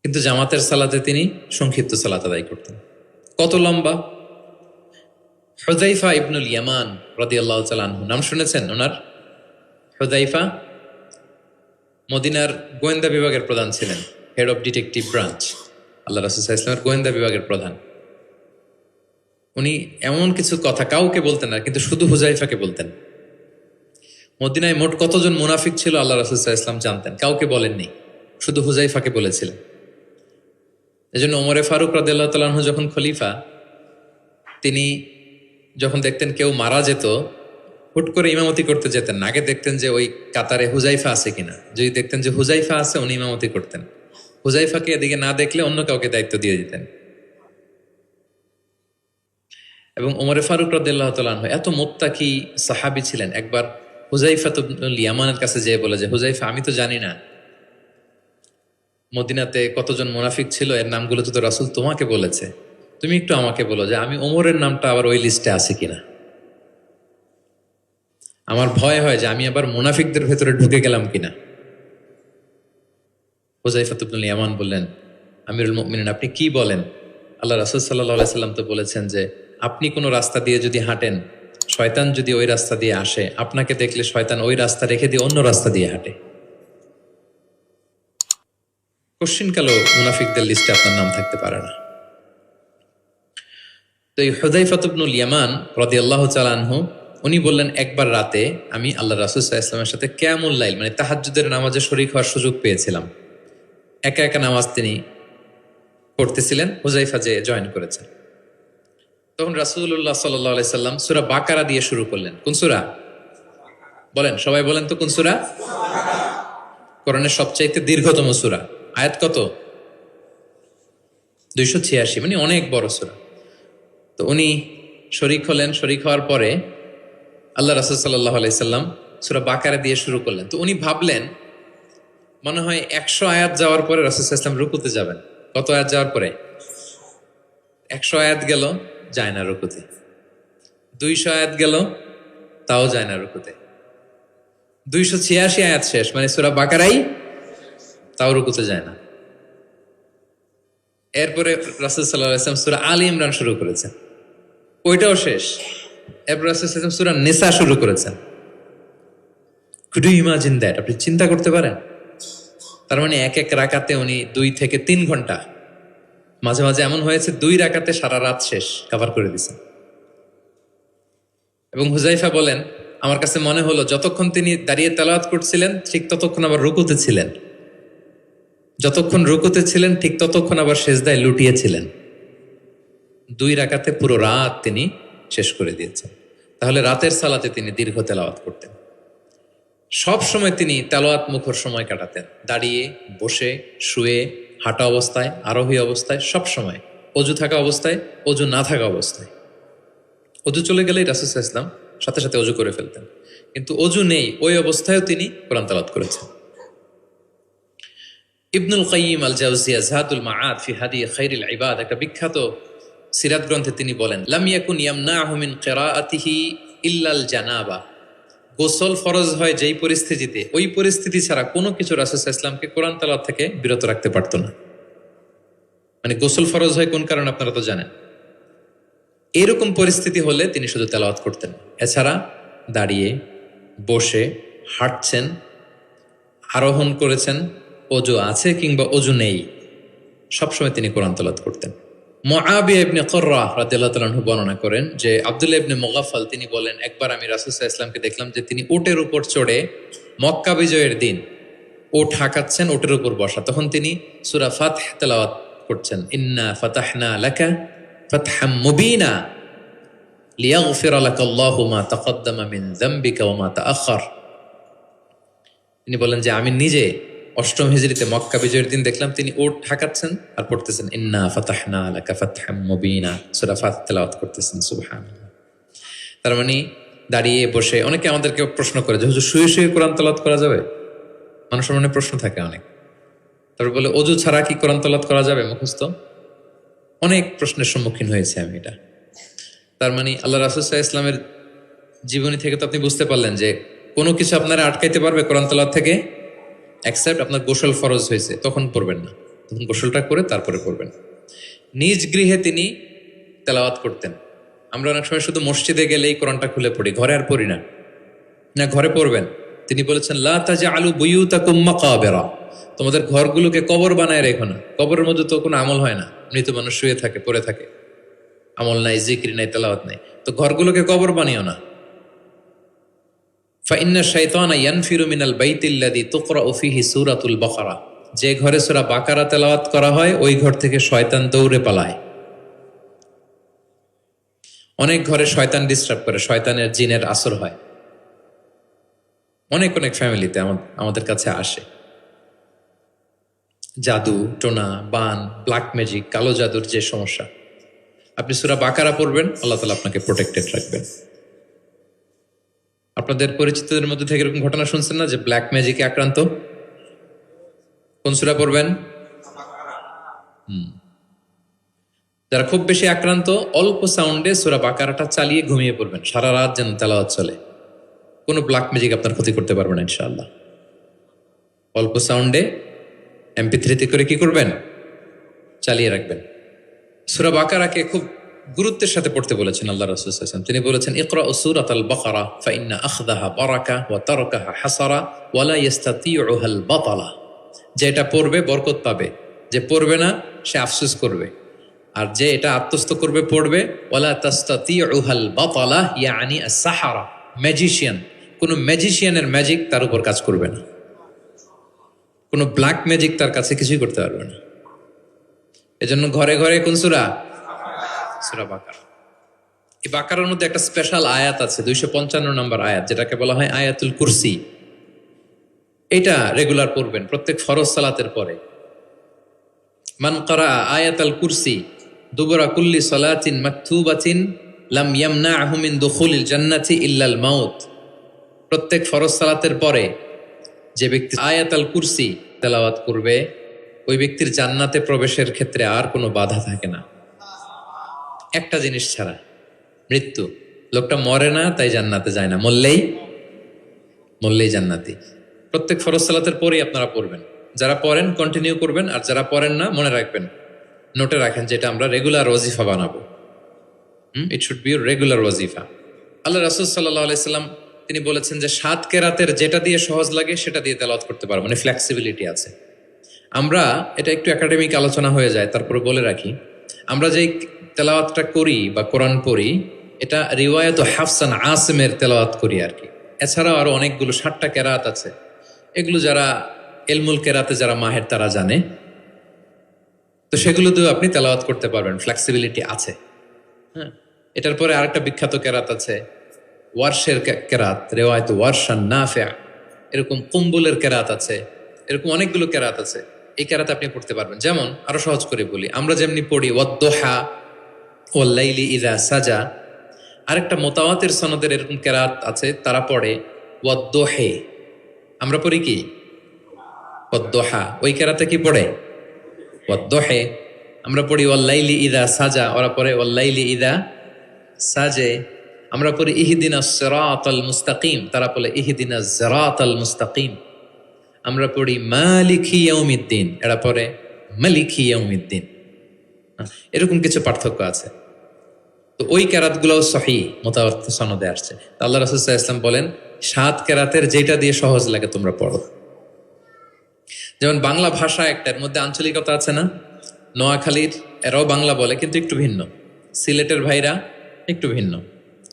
কিন্তু জামাতের সালাতে তিনি সংক্ষিপ্ত সালাত আদায় করতেন। কত লম্বা? হুযাইফা ইবনুল ইয়ামান রাদিয়াল্লাহু তাআলা আনহু, নাম শুনেছেন ওনার? হুযাইফা মদিনার গোয়েন্দা বিভাগের প্রধান ছিলেন, হেড অফ ডিটেকটিভ ব্রাঞ্চ, আল্লাহ রাসূল সাল্লাল্লাহু আলাইহি ওয়াসাল্লামের গোয়েন্দা বিভাগের প্রধান। উনি এমন কিছু কথা কাউকে বলতেন না, কিন্তু শুধু হুযাইফাকে বলতেন। মদিনায় মোট কতজন মুনাফিক ছিল আল্লাহ রাসূল সাল্লাল্লাহু আলাইহি ওয়াসাল্লাম জানতেন, কাউকে বলেননি, শুধু হুযাইফাকে বলেছিলেন। এজন্য ওমরে ফারুক রাদিয়াল্লাহু তাআলা আনহু যখন খলিফা, তিনি যখন দেখতেন কেউ মারা যেত, হুট করে ইমামতি করতে যেতেন না, আগে দেখতেন যে ওই কাতারে হুযাইফা আছে কিনা। যদি দেখতেন যে হুযাইফা আছে, উনি ইমামতি করতেন। হুযাইফাকে এদিকে না দেখলে অন্য কাউকে দায়িত্ব দিয়ে দিতেন। এবং ওমরে ফারুক রাদিয়াল্লাহু তাআলা আনহু এত মুত্তাকি সাহাবী ছিলেন, একবার হুযাইফা ইবনুল ইয়ামানের কাছে যেয়ে বলে যে, হুযাইফা, আমি তো জানি না মদিনাতে কতজন মুনাফিক ছিল, এর নামগুলো তো রাসূল তোমাকে বলেছে, তুমি একটু আমাকে বলো যে আমি ওমরের নামটা আবার ওই লিস্টে আছে কিনা। আমার ভয় হয় যে আমি আবার মুনাফিকদের ভেতরে ঢুকে গেলাম কিনা। হুযাইফা ইবনুল ইয়ামান বললেন, আমিরুল মুমিনিন, আপনি কি বলেন? আল্লাহ রাসূল সাল্লাল্লাহু আলাইহি সাল্লাম তো বলেছেন যে আপনি কোনো রাস্তা দিয়ে যদি হাঁটেন, শয়তান যদি ওই রাস্তা দিয়ে আসে, আপনাকে দেখলে শয়তান ওই রাস্তা রেখে দিয়ে অন্য রাস্তা দিয়ে হাঁটে। কোশ্চিনকালেও মুনাফিকদের লিস্টে আপনার নাম থাকতে পারে না। তো এই হুযাইফা ইবনুল ইয়ামান রাদিয়াল্লাহু তাআলা আনহু, উনি বললেন, একবার রাতে আমি আল্লাহ রাসূল সাল্লাল্লাহু আলাইহি ওয়াসাল্লামের সাথে কিয়ামুল লাইল, মানে তাহাজ্জুদের নামাজে শরীক হওয়ার সুযোগ পেয়েছিলাম। একা একা নামাজ তিনি পড়তেছিলেন, হুযাইফা যে জয়েন করেছেন। তখন রাসূলুল্লাহ সাল্লাল্লাহু আলাইহি সাল্লাম সূরা বাকারা দিয়ে শুরু করলেন। কোন সূরা? বলেন, সবাই বলেন তো, কোন সূরা? কোরআনের সবচাইতে দীর্ঘতম সূরা। আয়াত কত? 286, মানে অনেক বড় সূরা। তো উনি শরীক হলেন, শরীক হওয়ার পরে আল্লাহ রাসূল সাল্লাল্লাহু আলাইহি সাল্লাম সূরা বাকারা দিয়ে শুরু করলেন। তো উনি ভাবলেন মনে হয় 100 আয়াত যাওয়ার পরে রাসূল সাল্লাল্লাহু আলাইহি সাল্লাম রুকুতে যাবেন। কত আয়াত যাওয়ার পরে? 100 আয়াত গেল, যায় না রুকুতে। 200 আয়াত গেল, তাও যায় না রুকুতে। 286 আয়াত শেষ, মানে সূরা বাকারাই, তাও রুকুতে যায় না। এরপরে রাসূল সাল্লাল্লাহু আলাইহি ওয়াসাল্লাম সূরা আলী ইমরান শুরু করেছেন, ওইটাও শেষ। এরপর রাসূলুল্লাহ সূরা নিসা শুরু করেছেন। Could you imagine that? আপনি চিন্তা করতে পারেন? তার মানে এক এক রাকাতে উনি 2 থেকে 3 ঘন্টা, মাঝে মাঝে এমন হয়েছে 2 রাকাতে সারা রাত শেষ কভার করে দিয়েছেন। এবং হুজাইফা বলেন, আমার কাছে মনে হলো যতক্ষণ তিনি দাঁড়িয়ে তেলাওয়াত করছিলেন ঠিক ততক্ষণ আবার রুকুতে ছিলেন, যতক্ষণ রুকুতে ছিলেন ঠিক ততক্ষণ আবার সেজদায় লুটিয়েছিলেন। 2 রাকাতে পুরো রাত তিনি শেষ করে দিয়েছেন। তাহলে রাতের সালাতে তিনি দীর্ঘ তেলাওয়াত করতেন। সব সময় তিনি তেলাওয়াত মুখর সময় কাটাতেন, দাঁড়িয়ে, বসে, শুয়ে, হাঁটা অবস্থায়, আরোহী অবস্থায়, সব সময়। অজু থাকা অবস্থায়, অজু না থাকা অবস্থায়। অজু চলে গেলেই রাসূল সাল্লাল্লাহু আলাইহি ওয়াসাল্লাম সাথে সাথে অজু করে ফেলতেন, কিন্তু অজু নেই ওই অবস্থায়ও তিনি কোরআন তেলাওয়াত করেছেন। ইবনুল কাইয়িম আল জাওজিয়া যাদুল মাআদ ফি হাদি খায়রিল ইবাদ, একটা বিখ্যাত সিরাত গ্রন্থে তিনি বলেন, লাম ইয়াকুন ইয়ামনাহু মিন কিরাআতিহি ইল্লাল জানাবা। গোসল ফরজ হয় যেই পরিস্থিতিতে, ওই পরিস্থিতি ছাড়া কোনো কিছু রাসূল সাল্লাল্লাহু আলাইহি ওয়াসাল্লামকে কোরআন তেলাওয়াত থেকে বিরত রাখতে পারতো না। মানে গোসল ফরজ হয় কোন কারণে আপনারা তো জানেন। এরকম পরিস্থিতি হলে তিনি শুধু তেলাওয়াত করতেন। এছাড়া দাঁড়িয়ে, বসে, হাঁটছেন, আরোহণ করেছেন, অজু আছে কিংবা অজু নেই, সবসময় তিনি কোরআন তেলাওয়াত করতেন। মুআবিয়া ইবনে কুররা রাদিয়াল্লাহু তাআলা আনহু বর্ণনা করেন যে আব্দুল্লাহ ইবনে মুগাফফাল তিনি বলেন, একবার আমি রাসূল সাল্লাল্লাহু আলাইহি ওয়াসাল্লামকে দেখলাম যে তিনি উটের উপর চড়ে মক্কা বিজয়ের দিন উট হাঁকাচ্ছেন, উটের উপর বসা। তখন তিনি সূরা ফাতহ তেলাওয়াত করছেন, ইন্না ফাতাহনা লাকা ফাতহাম মুবিনা লিয়াগফিরা লাকাল্লাহু মা তাকদ্দামা মিন যামবিকা ওয়া মা তাআখার। তিনি বলেন যে আমি নিজে 8ম হিজরিতে মক্কা বিজয়ের দিন দেখলাম তিনি উট হাঁকাচ্ছেন আর পড়তেছেন ইন্না ফাতাহনা লাকা ফাতহাম মুবিনা, সূরা ফাতহ তেলাওয়াত করতেছেন। সুবহানাল্লাহ। তার মানে দাঁড়িয়ে, বসে। অনেকে আমাদেরকে প্রশ্ন করে যে হুজুর শুয়ে শুয়ে কোরআন তেলাওয়াত করা যাবে? মানুষের মনে প্রশ্ন থাকে অনেক। তারপর বলে অজু ছাড়া কি কোরআন তেলাওয়াত করা যাবে মুখস্থ? অনেক প্রশ্নের সম্মুখীন হয়েছে আমি এটা। তার মানে আল্লাহ রাসূল সাল্লাল্লাহু আলাইহি ওয়াসাল্লামের জীবনী থেকে তো আপনি বুঝতে পারলেন যে কোনো কিছু আপনারা আটকাইতে পারবে কোরআন তেলাওয়াত থেকে, এক্সেপ্ট আপনার গোসল ফরজ হয়েছে, তখন পড়বেন না, তখন গোসলটা করে তারপরে পড়বেন। নিজ গৃহে তিনি তেলাওয়াত করতেন। আমরা অনেক সময় শুধু মসজিদে গেলেই কোরআনটা খুলে পড়ি, ঘরে আর পড়ি না। না, ঘরে পড়বেন। তিনি বলেছেন লা তাজআলু বুয়ুতাকুম মাকাবিরা, তোমাদের ঘরগুলোকে কবর বানায় রেখো না। কবরের মধ্যে তো কোনো আমল হয় না, মৃত মানুষ শুয়ে থাকে, পড়ে থাকে, আমল নাই, জিকির নাই, তেলাওয়াত নাই। তো ঘরগুলোকে কবর বানিও না। ফাইন্না শাইতানা ইয়ানফিরু মিনাল বাইতিল্লাযী তুকরাউ ফীহি সূরাতুল বাকারা, যে ঘরে সূরা বাকারা তেলাওয়াত করা হয় ওই ঘর থেকে শয়তান দৌড়ে পালায়। অনেক ঘরে শয়তান ডিস্টার্ব করে, শয়তানের জিনের আসর হয়। অনেক অনেক ফ্যামিলিতে আমাদের কাছে আসে জাদু টোনা, বান, ব্ল্যাক ম্যাজিক, কালো জাদুর যে সমস্যা। আপনি সূরা বাকারা পড়বেন, আল্লাহ তাআলা আপনাকে প্রোটেক্টেড রাখবেন। আপনাদের পরিচিতদের মধ্যে থেকে এরকম ঘটনা শুনছেন না যে ব্ল্যাক ম্যাজিকে আক্রান্ত? কোন সূরা পড়বেন? যারা খুব বেশি আক্রান্ত, অল্প সাউন্ডে সূরা বাকারাটা চালিয়ে ঘুমিয়ে পড়বেন, সারা রাত যেন তেলাওয়াত চলে। কোনো ব্ল্যাক ম্যাজিক আপনার ক্ষতি করতে পারবে না ইনশাআল্লাহ। অল্প সাউন্ডে MP3 করে কি করবেন? চালিয়ে রাখবেন। সূরা বাকারাকে খুব গুরুত্বের সাথে পড়তে বলেছেন আল্লাহ রাসূল সাল্লাল্লাহু আলাইহি ওয়াসাল্লাম। তিনি বলেছেন ইকরাউ সূরাতাল বাকারা ফাইন্না আখযাহা বারাকা ওয়া তারকাহা হাসারা ওয়া লা ইস্তাতিউহাল বাতালা। যে এটা পড়বে বরকত পাবে, যে পড়বে না সে আফসোস করবে। আর যে এটা আত্মস্থ করবে, পড়বে, ওয়ালা তাস্তাতিউহাল বাতালা ইয়ানি আস-সাহারা, ম্যাজিশিয়ান, কোন ম্যাজিশিয়ানের ম্যাজিক তার উপর কাজ করবে না, কোন ব্ল্যাক ম্যাজিক তার কাছে কিছুই করতে পারবে না। এজন্য ঘরে ঘরে কোন সূরা? সূরা বাকারা। এই বাকারার মধ্যে একটা স্পেশাল আয়াত আছে, 255 নম্বর আয়াত, যেটাকে বলা হয় আয়াতুল কুরসি। এটা রেগুলার পড়বেন প্রত্যেক ফরজ সালাতের পরে। মান ক্বারা আয়াতাল কুরসি দুবরা কুল্লি সালাতিন মাকতুবাতিন লাম ইয়ামনাহু মিন দুখুলিল জান্নাতি ইল্লাল মাউত। প্রত্যেক ফরজ সালাতের পরে যে ব্যক্তি আয়াতুল কুরসি তেলাওয়াত করবে, ওই ব্যক্তির জান্নাতে প্রবেশের ক্ষেত্রে আর কোনো বাধা থাকে না, একটা জিনিস ছাড়া, মৃত্যু। লোকটা মরে না তাই জান্নাতে যায় না, মরলেই জান্নাতি। প্রত্যেক ফরজ সালাতের পরেই আপনারা পড়বেন। যারা পড়েন কন্টিনিউ করবেন, আর যারা পড়েন না মনে রাখবেন, নোটে রাখেন, যেটা আমরা রেগুলার ওয়াজিফা বানাবো। ইট শুড বি রেগুলার ওয়াজিফা। আল্লাহ রাসূল সাল্লাল্লাহু আলাইহি সাল্লাম তিনি বলেছেন যে 7 কেরাতের যেটা দিয়ে সহজ লাগে সেটা দিয়ে তেলাওয়াত করতে পারবো, মানে ফ্লেক্সিবিলিটি আছে। আমরা এটা একটু একাডেমিক আলোচনা হয়ে যায়, তারপরে বলে রাখি, আমরা যেই তেলাওয়াতটা করি বা কোরআন পড়ি এটা রিওয়ায়াত হাফসান আসিমের তেলাওয়াত করি আর কি। এছাড়াও আরো অনেকগুলো 7টা কেরাত আছে, এগুলো যারা এলমুল কেরাতে যারা মাহের তারা জানে, তো সেগুলো দিয়েও আপনি তেলাওয়াত করতে পারবেন, ফ্লেক্সিবিলিটি আছে। হ্যাঁ, এটার পরে আরেকটা বিখ্যাত কেরাত আছে ওয়ার্শের কেরাত, রেওয়ায়ত ওয়ার্শান নাফিয়া, এরকম কুম্বুলের কেরাত আছে, এরকম অনেকগুলো কেরাত আছে। এই কেরাত আপনি পড়তে পারবেন। যেমন আরো সহজ করে বলি, আমরা যেমনি পড়ি ওয়াদ্দোহা ওয়াল্লাইলি ইযা সাজা, আরেকটা মোতাওয়াতির সনদের এরকম কেরাত আছে, তারা পড়ে ওয়াদ্দোহে। আমরা পড়ি কি ওয়াদ্দোহা, ওই কেরাতে কি পড়ে ওয়াদ্দোহে। আমরা পড়ি ওয়াল্লাইলি ইযা সাজা, ওরা পড়ে ওয়াল্লাইলি ইযা সাজে। আমরা পড়ি ইহদিনাস সিরাতাল মুস্তাকিম, তারা বলে ইহদিনাজ সিরাতাল মুস্তাকিম। আমরা পড়ি মালিকি ইয়াউমিদ্দিন, এরা পড়ে মালিকি ইয়াউমিদ্দিন। এরকম কিছু পার্থক্য আছে। তো ওই কেরাতগুলোও সহিহ মুতাওয়াত্তির সনদে আসছে। আল্লাহ রাসূল সাল্লাল্লাহু আলাইহি ওয়াসাল্লাম বলেন 7 কেরাতের যেটা দিয়ে সহজ লাগে তোমরা পড়ো। যেমন বাংলা ভাষা একটার মধ্যে আঞ্চলিকতা আছে না, নোয়াখালীর এরাও বাংলা বলে কিন্তু একটু ভিন্ন, সিলেটের ভাইরা একটু ভিন্ন,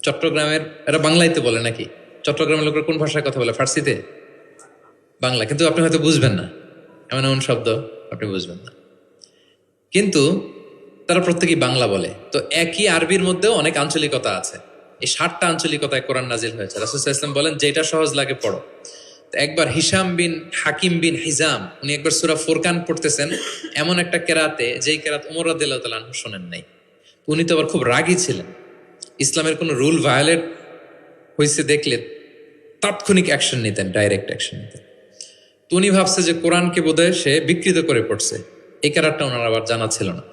চট্টগ্রামের এরা বাংলাইতে বলে নাকি, চট্টগ্রামের লোকেরা কোন ভাষায় কথা বলে, ফার্সিতে, বাংলা, কিন্তু আপনি হয়তো বুঝবেন না, এমন এমন শব্দ আপনি বুঝবেন না, কিন্তু তারা প্রত্যেকেই বাংলা বলে। তো একই আরবির মধ্যেও অনেক আঞ্চলিকতা আছে। এই 7টা আঞ্চলিকতায় কোরআন নাজিল হয়েছে। রাসূল সাল্লাল্লাহু আলাইহি ওয়াসাল্লাম বলেন যেটা সহজ লাগে পড়ো। তো একবার হিশাম বিন হাকিম বিন হিজাম উনি একবার সূরা ফুরকান পড়তেছেন এমন একটা কেরাতে, যেই কেরাত ওমর রাদিয়াল্লাহু তাআলা আনহু শোনেন নাই। উনি তো আবার খুব রাগী ছিলেন, ইসলামের কোনো রুল ভায়োলেট হয়েছে দেখলে তাৎক্ষণিক অ্যাকশন নিতেন, ডাইরেক্ট অ্যাকশন নিতেন। তো উনি ভাবছে যে কোরআনকে বোধহয় সে বিকৃত করে পড়ছে, এই কেরাতটা ওনার আবার জানা ছিল না।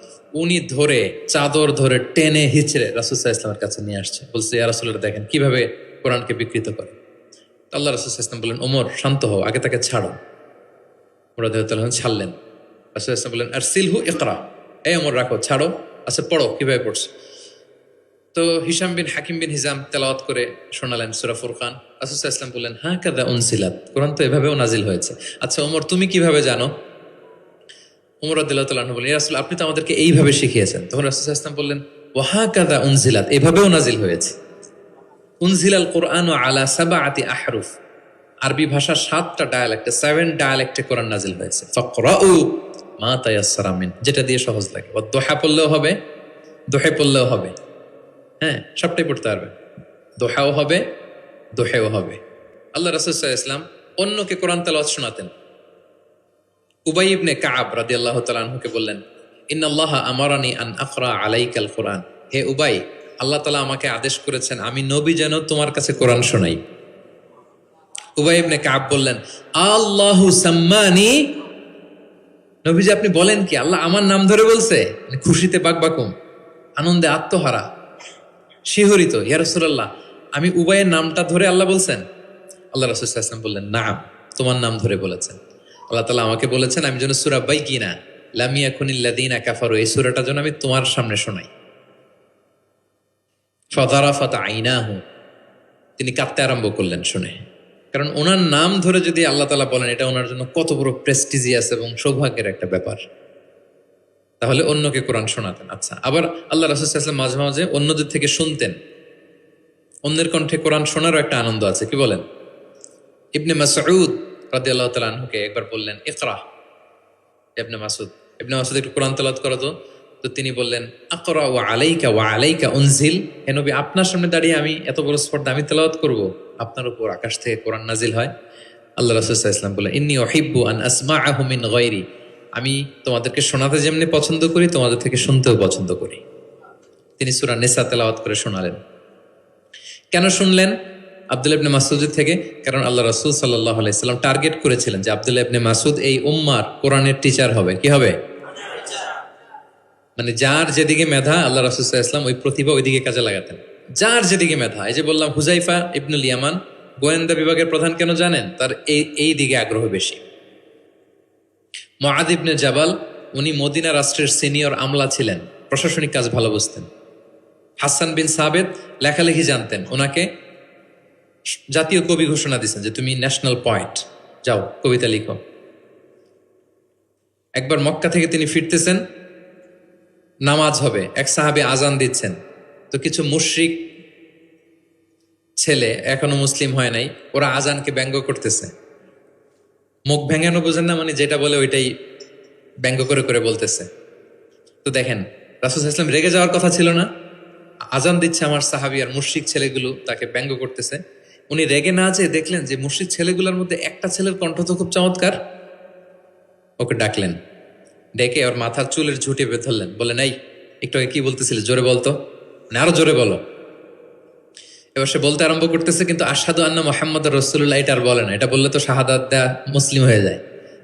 উনি ধরে চাদর ধরে টেনে হিচড়ে রাসূল সাল্লাল্লাহু আলাইহি ওয়াসাল্লামের কাছে নিয়ে আসছে, বলছে ইয়া রাসূলুল্লাহ দেখেন কিভাবে কোরআনকে বিকৃত করে। আল্লাহ রাসূল সাল্লাল্লাহু আলাইহি ওয়াসাল্লাম বললেন ওমর শান্ত হও, আগে তাকে ছাড়ো। ওমর রাদিয়াল্লাহু তাআলা ছাড়লেন। রাসূল সাল্লাল্লাহু আলাইহি ওয়াসাল্লাম বললেন আরসিলহু ইকরা, এই ওমর রাখো, ছাড়ো, আচ্ছা পড়ো কিভাবে পড়ছে। তো হিশাম বিন হাকিম বিন হিজাম তেলাওয়াত করে শোনালেন সূরা ফুরকান। রাসূল সাল্লাল্লাহু আলাইহি ওয়াসাল্লাম বললেন হাকাযা উনজিলাত, কোরআন তো এভাবেও নাজিল হয়েছে। আচ্ছা ওমর তুমি কিভাবে জানো? ওমর রাদিয়াল্লাহু তাআলা বললেন ইয়া রাসূল আপনি তো আমাদেরকে এইভাবে শিখিয়েছেন। তখন রাসূল সাল্লাল্লাহু আলাইহি ওয়াসাল্লাম বললেন ওয়া হাকাযা উনজিলাত, এভাবেও নাজিল হয়েছে। উনজিলাল কুরআনু আলা সাবআতি আহরুফ, আরবি ভাষা 7টা ডায়ালেক্টে, 7 ডায়ালেক্টে কোরআন নাজিল হয়েছে। ফাকরাউ মা তায়াসসারা মিন, যেটা দিয়ে সহজ লাগে। ওয়াদোহা পড়লেও হবে, দোহে পড়লেও হবে, হ্যাঁ সবটাই পড়তে পারবে, দোহাও হবে দোহেও হবে। আল্লাহ রাসূল সাল্লাল্লাহু আলাইহি ওয়াসাল্লাম অন্যকে কোরআন তেলাওয়াত শোনাতেন। উবাই ইবনে কাব রাদিয়াল্লাহু তাআলা আনহুকে বললেন ইন্নাল্লাহা আমারানি আন আকরা আলাইকাল কুরআন, হে উবাই আল্লাহ তাআলা আমাকে আদেশ করেছেন আমি নবী যেন তোমার কাছে কোরআন শোনাই। উবাই ইবনে কাব বললেন আল্লাহু সাম্মানি, নবীজি আপনি বলেন কি, আল্লাহ আমার নাম ধরে বলছে? মানে খুশিতে বাকবাকুম, আনন্দে আত্মহারা, শিহরিত, ইয়া রাসূলুল্লাহ আমি উবাইয়ের নামটা ধরে আল্লাহ বলছেন? আল্লাহ রাসূল সাল্লাল্লাহু আলাইহি ওয়াসাল্লাম বললেন নাম, তোমার নাম ধরে বলেছেন। আল্লাহ তাআলা আমাকে বলেছেন আমি যেন সূরা বাইকিনা লাম ইয়াকুনিল্লাযীনা কাফারু, এই সূরাটা যেন আমি তোমার সামনে শোনাই। ফাযারাফাত আইনাহু, তিনি কাঁদতে আরম্ভ করলেন শুনে, কারণ ওনার নাম ধরে যদি আল্লাহ তাআলা বলেন এটা ওনার জন্য কত বড় প্রেস্টিজিয়াস এবং সৌভাগ্যের একটা ব্যাপার। তাহলে অন্যকে কোরআন শোনাতেন। আচ্ছা, আবার আল্লাহ রাসূল সাল্লাল্লাহু আলাইহি ওয়াসাল্লাম মাঝে মাঝে অন্যদের থেকে শুনতেন, অন্যের কণ্ঠে কোরআন শোনারও একটা আনন্দ আছে, কি বলেন? ইবনে মাসউদ রাদিয়াল্লাহু তাআলা আনহুকে একবার বললেন ইকরা, ইবনে মাসউদ একটু কোরআন তেলাওয়াত করো তো। তো তিনি বললেন আকরা ওয়া আলাইকা উনজিল, হে নবী আপনার সামনে দাঁড়িয়ে আমি এত বড় স্পর্ধা আমি তেলাওয়াত করব, আপনার উপর আকাশ থেকে কোরআন নাজিল হয়। আল্লাহ রাসূল সাল্লাল্লাহু আলাইহি ওয়াসাল্লাম বললেন ইন্নী উহিব্বু আন আসমাআহু মিন গায়রি, আমি তোমাদেরকে শোনাতে যেমনি পছন্দ করি তোমাদের থেকে শুনতেও পছন্দ করি। তিনি সূরা নিসা তেলাওয়াত করে শোনালেন। কেন শুনলেন? আব্দুল্লাহ ইবনে মাসউদের থেকে, কারণ আল্লাহ রাসূল সাল্লাল্লাহু আলাইহি সাল্লাম টার্গেট করেছিলেন যে আব্দুল্লাহ ইবনে মাসউদ এই উম্মার কোরআনের টিচার হবে। কি হবে? মানে যার যেদিকে মেধা আল্লাহ রাসূল সাল্লাল্লাহু আলাইহি ওয়াসাল্লাম ওই প্রতিভা ওইদিকে কাজে লাগাতেন। যার যেদিকে মেধা, এই যে বললাম হুযাইফা ইবনুল ইয়ামান গোয়েন্দা বিভাগের প্রধান, কেন জানেন? তার এই দিকে আগ্রহ বেশি। মুআয ইবনে জাবাল উনি মদিনা রাষ্ট্রের সিনিয়র আমলা ছিলেন, প্রশাসনিক কাজ ভালো বুঝতেন। হাসান বিন সাবেত লেখালেখি জানতেন, ওনাকে জাতীয় কবি ঘোষণা দিচ্ছেন যে তুমি ন্যাশনাল পয়েন্ট, যাও কবিতা লিখো। একবার মক্কা থেকে তিনি ফিরতেছেন, নামাজ হবে, এক সাহাবী আজান দিচ্ছেন, তো কিছু মুশরিক ছেলে এখনো মুসলিম হয় নাই, ওরা আজানকে ব্যঙ্গ করতেছে। মুখ ভেঙানো বোঝেন না, মানে যেটা বলে ওইটাই ব্যঙ্গ করে করে বলতেছে। তো দেখেন রাসূল সাল্লাল্লাহু আলাইহি ওয়াসাল্লাম রেগে যাওয়ার কথা ছিল না, আজান দিচ্ছে আমার সাহাবী আর মুশরিক ছেলেগুলো তাকে ব্যঙ্গ করতেছে। উনি রেগে না যেয়ে দেখলেন যে মুশরিক ছেলেগুলোর মধ্যে একটা ছেলের কণ্ঠ তো খুব চমৎকার, ওকে ডাকলেন, ডেকে ওর মাথার চুলের ঝুঁটি বেঁধে ধরলেন, বলেন এই একটু আগে কি বলতেছিলে, জোরে বলতো, মানে আরো জোরে বলো। এবার সে বলতে আরম্ভ করতেছে, কিন্তু আশহাদু আন্না মুহাম্মাদুর রাসূলুল্লাহ এটা আর বলে না, এটা বললে তো শাহাদাত দেয়া মুসলিম হয়ে যায়।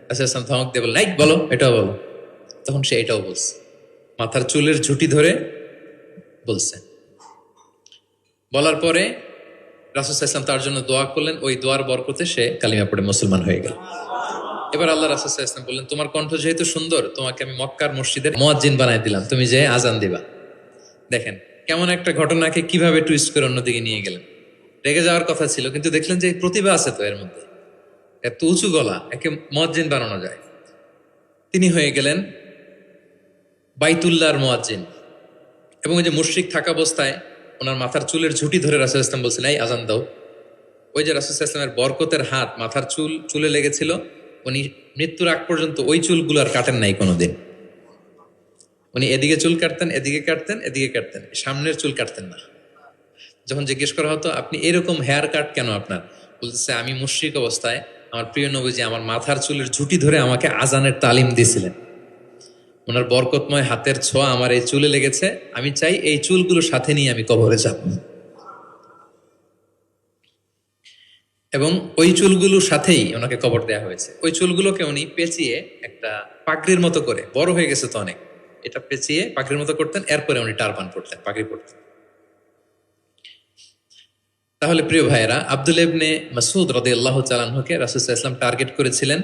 রাসূল সাল্লাল্লাহু আলাইহি ওয়াসাল্লাম ধমক দিয়ে বললেন, এই বলো, এটাও বলো। তখন সে এটাও বলছে, মাথার চুলের ঝুঁটি ধরে বলছে। বলার পরে রাসূল সাল্লাল্লাহু আলাইহি ওয়াসাল্লাম তার জন্য দোয়া করলেন, ওই দোয়ার বরকতে সে কালিমা পড়ে মুসলমান হয়ে গেল। এবার আল্লাহ রাসূল সাল্লাল্লাহু আলাইহি ওয়াসাল্লাম বললেন, তোমার কণ্ঠ যেহেতু সুন্দর, তোমাকে আমি মক্কার মসজিদের মুয়াজ্জিন বানাই দিলাম, তুমি যে আজান দিবা। দেখেন কেমন একটা ঘটনাকে কিভাবে টুইস্ট করে অন্যদিকে নিয়ে গেলেন। রেগে যাওয়ার কথা ছিল, কিন্তু দেখলেন যে প্রতিভা আছে তো এর মধ্যে, এত উঁচু গলা, একে মুয়াজ্জিন বানানো যায়। তিনি হয়ে গেলেন বাইতুল্লাহর মুয়াজ্জিন। এবং ওই যে মুশরিক থাকা অবস্থায় ওনার মাথার চুলের ঝুঁটি ধরে রাসূল সাল্লাল্লাহু আলাইহি ওয়াসাল্লাম বলছেন, এই আজান দাও। ওই যে রাসূল সাল্লাল্লাহু আলাইহি ওয়াসাল্লামের বরকতের হাত মাথার চুলে লেগেছিল, উনি মৃত্যুর আগ পর্যন্ত ওই চুলগুলো আর কাটেন নাই কোনোদিন। উনি এদিকে চুল কাটতেন, এদিকে কাটতেন, এদিকে কাটতেন, সামনের চুল কাটতেন না। যখন জিজ্ঞেস করা হতো আপনি এরকম হেয়ার কাট কেন আপনার, বলতেছে আমি মুশরিক অবস্থায় আমার প্রিয় নবীজি আমার মাথার চুলের ঝুঁটি ধরে আমাকে আজানের তালিম দিয়েছিলেন, ওনার বরকতময় হাতের ছোঁয়া আমার এই চুলে লেগেছে, আমি চাই এই চুলগুলো সাথে নিয়ে আমি কবরে যাব। এবং ওই চুলগুলো সাথেই ওনাকে কবর দেয়া হয়েছে। ওই চুলগুলোকে উনি পেঁচিয়ে একটা পাগড়ির মতো করে, বড় হয়ে গেছে তো অনেক, এটা পেঁচিয়ে পাগড়ির মতো করতেন, এরপরে উনি টারবান পড়তেন, পাগড়ি পড়তেন। তাহলে প্রিয় ভাইয়েরা, আব্দুল্লাহ ইবনে মাসউদ রাদিয়াল্লাহু তাআলা আনহুকে রাসূল সাল্লাল্লাহু আলাইহি ওয়াসাল্লাম টার্গেট করেছিলেন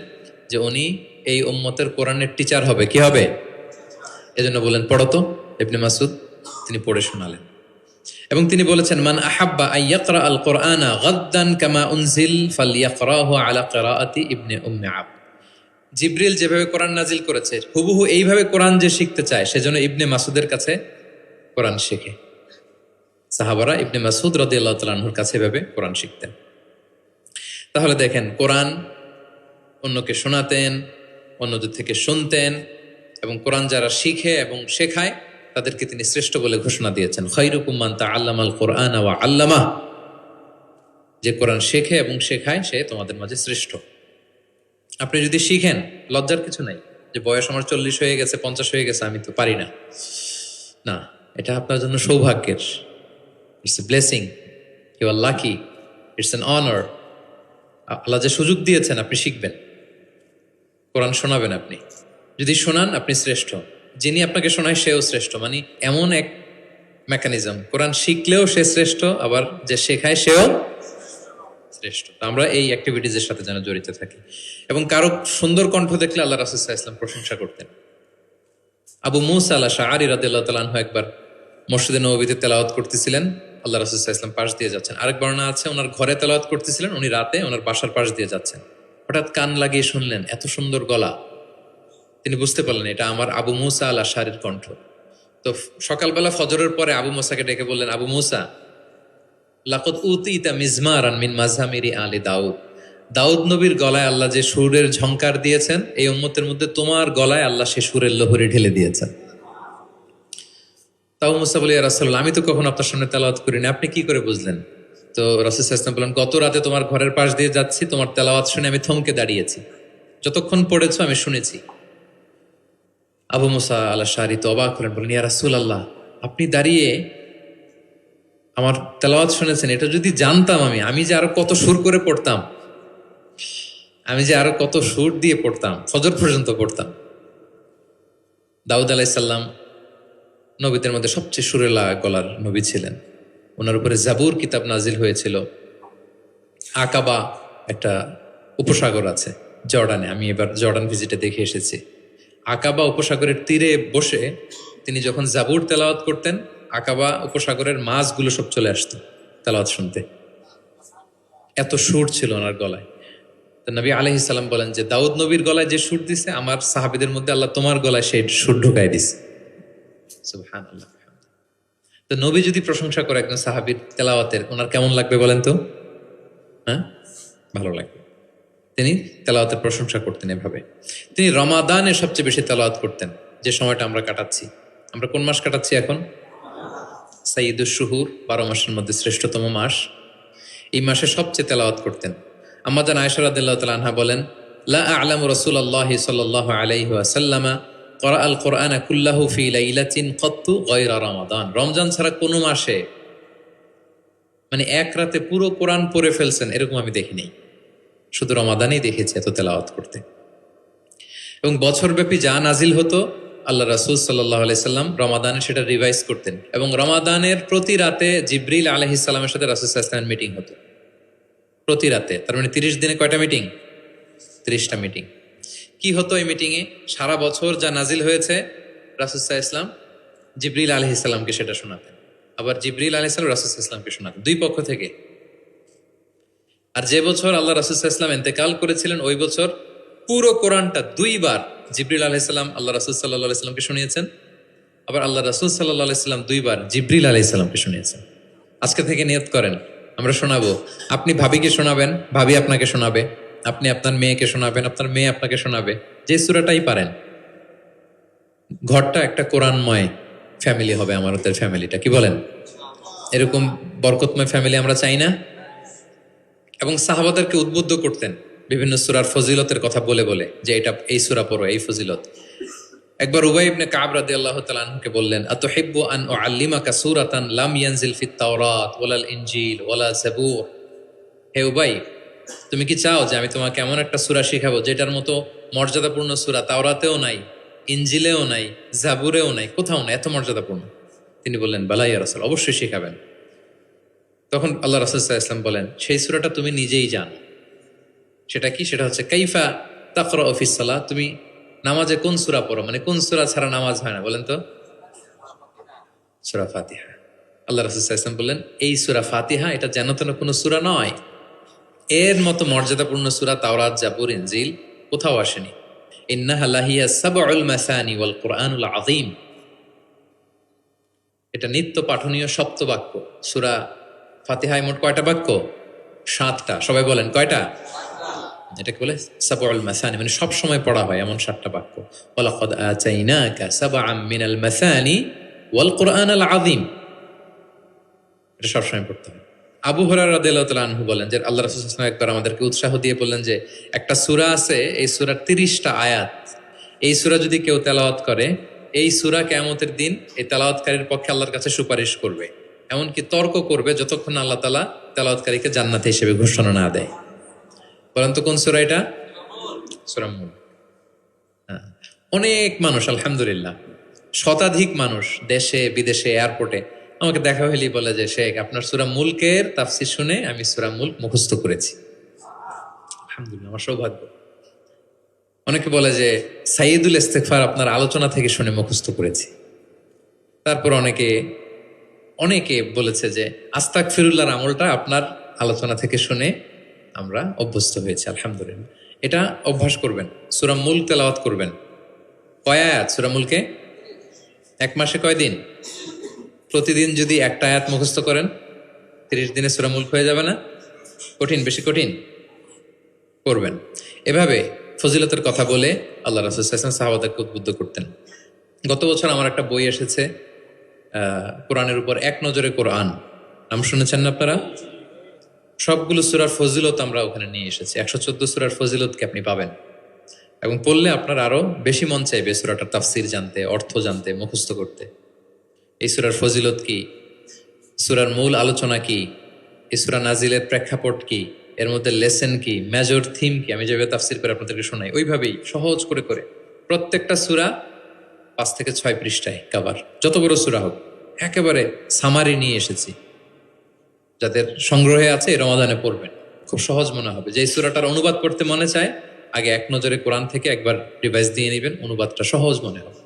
যে উনি এই উম্মতের কোরআনের টিচার হবে। কি হবে? এজন্য বলেন পড়ো তো ইবনে মাসউদ, তিনি পড়ে শোনালেন। এবং তিনি বলেছেন, মান আহাব্বা আন ইয়াকরা আল কোরআনা গাদ্দান কামা উনজিল ফালইয়াকরাহু আলা কিরাআতি ইবনে উম্মি আবদ। জিবরিল যেভাবে কোরআন নাজিল করেছে হুবহু এইভাবে কোরআন যে শিখতে চায়, সেজন্য ইবনে মাসউদের কাছে কোরআন শেখে। সাহাবারা ইবনে মাসউদ রাদিয়াল্লাহু তাআলা আনহুর কাছে এভাবে কোরআন শিখতেন। তাহলে দেখেন, কোরআন অন্যকে শোনাতেন, অন্যদের থেকে শুনতেন, এবং কোরআন যারা শিখে এবং শেখায় তাদেরকে তিনি শ্রেষ্ঠ বলে ঘোষণা দিয়েছেন, খায়রুকুম মান তাআল্লামাল কুরআনা ওয়া আল্লামা। যে কোরআন শেখে এবং শেখায় সে তোমাদের মাঝে শ্রেষ্ঠ। আপনি যদি শিখেন, লজ্জার কিছু নাই যে বয়স আমার 40 হয়ে গেছে, 50 হয়ে গেছে, আমি তো পারি না। না, এটা আপনার জন্য সৌভাগ্যের, it's a blessing, you are lucky, it's an honour. Allah যে সুযোগ দিয়েছেন আপনি শিখবেন, কোরআন শোনাবেন। আপনি যদি শোনান আপনি শ্রেষ্ঠ, যিনি আপনাকে শোনায় সেও শ্রেষ্ঠ। মানে এমন এক মেকানিজম, কোরআন শিখলেও সে শ্রেষ্ঠ, আবার যে শেখায় সেও শ্রেষ্ঠ। আমরা এই অ্যাক্টিভিটিজের সাথে যেন জড়িত থাকি। এবং কারো সুন্দর কণ্ঠ দেখলে আল্লাহ রাসূল সাল্লাল্লাহু আলাইহি ওয়াসাল্লাম প্রশংসা করতেন। আবু মুসা আল আশআরী রাদিয়াল্লাহু তাআলা আনহু একবার মসজিদে নববীতে তেলাওয়াত করতেছিলেন, আল্লাহ রাসূল সাল্লাল্লাহু আলাইহি ওয়াসাল্লাম পাশ দিয়ে যাচ্ছেন। আরেক বর্ণনা আছে ওনার ঘরে তেলাওয়াত করতেছিলেন, উনি রাতে ওনার বাসার পাশ দিয়ে যাচ্ছেন, হঠাৎ কান লাগিয়ে শুনলেন এত সুন্দর গলা, তিনি বুঝতে পারলেন এটা আমার আবু মুসা আল আশআরীর কণ্ঠ। তো সকালবেলা ফজরের পরে আবু মুসাকে ডেকে বললেন, আবু মুসা, লাকাদ উতিতা মিজমারান মিন মাযহামিরি আলি দাউদ। দাউদ নবীর গলায় আল্লাহ যে সুরের ঝংকার দিয়েছেন, এই উম্মতের মধ্যে তোমার গলায় আল্লাহ সে সুরের লহরী ঢেলে দিয়েছেন। তাও মুসা বলে, ইয়া রাসূলুল্লাহ, আমি তো কখনো আপনার সামনে তেলাওয়াত করিনি, আপনি কি করে বুঝলেন? তো রাসূল সাল্লাল্লাহু আলাইহি ওয়াসাল্লাম বললেন, গত রাতে তোমার ঘরের পাশ দিয়ে যাচ্ছি, তোমার তেলাওয়াত শুনে আমি থমকে দাঁড়িয়েছি, যতক্ষণ পড়েছো আমি শুনেছি। আবু মুসা আল আশআরী তো অবাক হলেন, বলেন, ইয়া রাসূলুল্লাহ, আপনি দাঁড়িয়ে আমার তেলাওয়াত শুনেছেন, এটা যদি জানতাম আমি যে আরো কত সুর করে পড়তাম, আমি যে আরো কত সুর দিয়ে পড়তাম, ফজর পর্যন্ত পড়তাম। দাউদ আলাইহিস সালাম নবীদের মধ্যে সবচেয়ে সুরেলা গলার নবী ছিলেন। ওনার উপরে জাবুর কিতাব নাজিল হয়েছিল। আকাবা একটা উপসাগর আছে জর্ডানে, আমি এবার জর্ডান ভিজিটে দেখে এসেছি। আকাবা উপসাগরের তীরে বসে তিনি যখন জাবুর তেলাওয়াত করতেন, আকাবা উপসাগরের মাছগুলো সব চলে আসতো তেলাওয়াত শুনতে, এত সুর ছিল ওনার গলায়। তো নবী আলাইহিস সালাম বলেন যে দাউদ নবীর গলায় যে সুর দিছে, আমার সাহাবীদের মধ্যে আল্লাহ তোমার গলায় সেই সুর ঢুকাই দিছে। সুবহানাল্লাহ। তো নবী যদি প্রশংসা করে একজন সাহাবীর তেলাওয়াতের, ওনার কেমন লাগবে বলেন তো? হ্যাঁ, ভালো লাগবে। তিনি তেলাওয়াতের প্রশংসা করতেন এভাবে। তিনি রমাদানে সবচেয়ে বেশি তেলাওয়াত করতেন, যে সময়টা আমরা কাটাচ্ছি। আমরা কোন মাস কাটাচ্ছি এখন? সাইয়্যিদুশ শুহুর, 12 মাসের মধ্যে শ্রেষ্ঠতম মাস। এই মাসে সবচেয়ে তেলাওয়াত করতেন। আম্মা জান আয়েশা রাদিয়াল্লাহু তাআলা আনহা বলেন, লা আ'লামু রাসূলুল্লাহি সাল্লাল্লাহু আলাইহি ওয়াসাল্লামা ক্বরাআল কুরআনা কুল্লাহু ফি লাইলাতিন ক্বাত্তু গায়রা রমাদান। রমজান ছাড়া কোনো মাসে মানে এক রাতে পুরো কোরআন পড়ে ফেলছেন এরকম আমি দেখিনি। শুধু রমাদানেই দেখেছি এত তেলাওয়াত করতে। এবং বছরব্যাপী যা নাজিল হতো আল্লাহ রাসূল সাল্লাল্লাহু আলাইহি সাল্লাম রমাদানে সেটা রিভাইজ করতেন। এবং রমাদানের প্রতি রাতে জিবরিল আলাইহিস সালামের সাথে রাসূল সাল্লাল্লাহু আলাইহি ওয়াসাল্লামের মিটিং হতো প্রতি রাতে। তার মানে 30 দিনে কয়টা মিটিং? 30টা মিটিং। কি হতো এই মিটিংয়ে? সারা বছর যা নাজিল হয়েছে রাসূল সাল্লাল্লাহু আলাইহি ওয়াসাল্লাম জিবরিল আলাইহিস সালামকে সেটা শোনাতেন, আবার জিবরিল আলাইহিস সালাম রাসূল সাল্লাল্লাহু আলাইহি ওয়াসাল্লামকে শোনাতেন, দুই পক্ষ থেকে। আর যে বছর আল্লাহ রাসূল সাল্লাল্লাহু আলাইহি ওয়াসাল্লাম ইন্তেকাল করেছিলেন ওই বছর পুরো কোরআনটা দুইবার জিবরিল আলাইহিস সালাম আল্লাহ রাসূল সাল্লাল্লাহু আলাইহি ওয়াসাল্লামকে শুনিয়েছেন, আবার আল্লাহ রাসূল সাল্লাল্লাহু আলাইহি ওয়াসাল্লাম দুইবার জিবরিল আলাইহিস সালামকে শুনিয়েছেন। আজকে থেকে নিয়ত করেন, আমরা শোনাবো। আপনি ভাবিকে শোনাবেন, ভাবি আপনাকে শোনাবে, আপনি আপনার মেয়েকে শোনাবেন, আপনার মেয়ে আপনাকে শোনাবে, যে সূরাটাই পারেন। ঘরটা একটা কোরআনময় ফ্যামিলি হবে আমাদের ফ্যামিলিটা, কি বলেন? এরকম বরকতময় ফ্যামিলি আমরা চাই না? এবং সাহাবাদেরকে উদ্বুদ্ধ করতেন বিভিন্ন সূরার ফজিলতের কথা বলে বলে, যে এটা এই সূরা পড়ো, এই ফজিলত। একবার উবাই ইবনে কাব রাদিয়াল্লাহু তাআলা আনহুকে বললেন, আতুহিব্বু আন উআল্লিমাকা সূরাতান লাম ইয়ানজিল ফিত তাওরাত ওয়ালাল ইনজিল ওয়ালা জাবুর। হে উবাই, তুমি কি চাও যে আমি তোমাকে এমন একটা সূরা শিখাবো যেটার মতো মর্যাদাপূর্ণ সূরা তাওরাতেও নাই, ইনজিলেও নাই, জাবুরেও নাই, কোথাও নাই, এত মর্যাদাপূর্ণ? তিনি বললেন, বালা ইয়া রাসূল, অবশ্যই শিখাবেন। তখন আল্লাহ রাসূল সাল্লাল্লাহু আলাইহি ওয়াসাল্লাম বলেন, সেই সূরাটা তুমি নিজেই জানো। সেটা কি? সেটা হচ্ছে কাইফা তাকরাউ ফিস সালাত। তুমি নামাজে কোন সূরা পড়ো, মানে কোন সূরা ছাড়া নামাজ হয় না বলেন তো? সূরা ফাতিহা। আল্লাহ রাসূল সাল্লাল্লাহু আলাইহি ওয়াসাল্লাম বললেন, এই সূরা ফাতিহা এটা যেন তেন কোনো সূরা নয়, এর মতো মর্যাদাপূর্ণ সূরা তাওরাত, জাবুর, ইনজিল কোথাও আসেনি। ইন্নাহা লাহিয়া সাবউল মাসানি ওয়াল কুরআনুল আযীম। এটা নিত্য পাঠনীয় সপ্তবাক্য। সূরা ফাতিহায় মোট কয়টা বাক্য? 7টা। সবাই বলেন কয়টা? এটাকে বলে সাবউল মাসানি, মানে সব সময় পড়া হয় এমন 7টা বাক্য। ওয়ালাকাদ আতাইনাকা সাবআম মিনাল মাসানি ওয়াল কুরআনুল আযীম। এটা সব সময় পড়তে হয়। আবু হুরায়রা রাদিয়াল্লাহু তাআলা আনহু বলেন যে আল্লাহ রাসূল সাল্লাল্লাহু আলাইহি ওয়াসাল্লাম একবার আমাদেরকে উৎসাহ দিয়ে বললেন যে একটা সূরা আছে, এই সূরার 30টা আয়াত। এই সূরা যদি কেউ তেলাওয়াত করে, এই সূরা কিয়ামতের দিন এই তেলাওয়াতকারীর পক্ষে আল্লাহর কাছে সুপারিশ করবে, এমনকি তর্ক করবে যতক্ষণ আল্লাহ তাআলা তেলাওয়াতকারীকে জান্নাতি হিসেবে ঘোষণা না দেয়। বলেন তো কোন সূরা এটা? সূরা মুলক। অনেক মানুষ, আলহামদুলিল্লাহ শতাধিক মানুষ দেশে বিদেশে এয়ারপোর্টে আমাকে দেখা হইলেই বলে যে শেখ আপনার সূরা মুলকের তাফসীর শুনে আমি সূরা মুলক মুখস্থ করেছি। আলহামদুলিল্লাহ, আমার সৌভাগ্য। অনেকে বলে যে সাইয়্যিদুল ইস্তিগফার আপনার আলোচনা থেকে শুনে মুখস্থ করেছি। তারপর অনেকে বলেছে যে আস্তাগফিরুল্লাহর আমলটা আপনার আলোচনা থেকে শুনে আমরা অভ্যস্ত হয়েছি। আলহামদুলিল্লাহ, এটা অভ্যাস করবেন। সূরা মুলক তেলাওয়াত করবেন। কয় আয়াত সূরা মুলকে? এক মাসে কয় দিন? প্রতিদিন যদি একটা আয়াত মুখস্থ করেন 30 দিনে সূরা মুলক হয়ে যাবে না? কঠিন? বেশি কঠিন? করবেন। এভাবে ফজিলতের কথা বলে আল্লাহ রাসূল সাল্লাল্লাহু আলাইহি ওয়াসাল্লাম সাহাবাদেরকে উদ্বুদ্ধ করতেন। গত বছর আমার একটা বই এসেছে কোরআনের উপর এক নজরে কোরআন, নাম শুনেছেন না আপনারা? সবগুলো সূরার ফজিলত আমরা ওখানে নিয়ে এসেছি। 114 সূরার ফজিলতকে আপনি পাবেন এবং পড়লে আপনার আরো বেশি মন চাইবে সূরাটার তাফসীর জানতে, অর্থ জানতে, মুখস্থ করতে। এই সূরার ফজিলত কি, সূরার মূল আলোচনা কি, এই সূরা নাজিলের প্রেক্ষাপট কি, এর মধ্যে লেসন কি, মেজর থিম কি, আমি যেভাবে তাফসীর করে আপনাদেরকে শোনাই ওইভাবেই সহজ করে করে প্রত্যেকটা সূরা 5 থেকে 6 পৃষ্ঠায় কভার, যত বড় সূরা হোক একেবারে সামারি নিয়ে এসেছি। যাদের সংগ্রহে আছে এই রমাদানে পড়বেন, খুব সহজ মনে হবে। যে সূরাটার অনুবাদ করতে মনে চায় আগে এক নজরে কোরআন থেকে একবার রিভাইজ দিয়ে নেবেন, অনুবাদটা সহজ মনে হবে।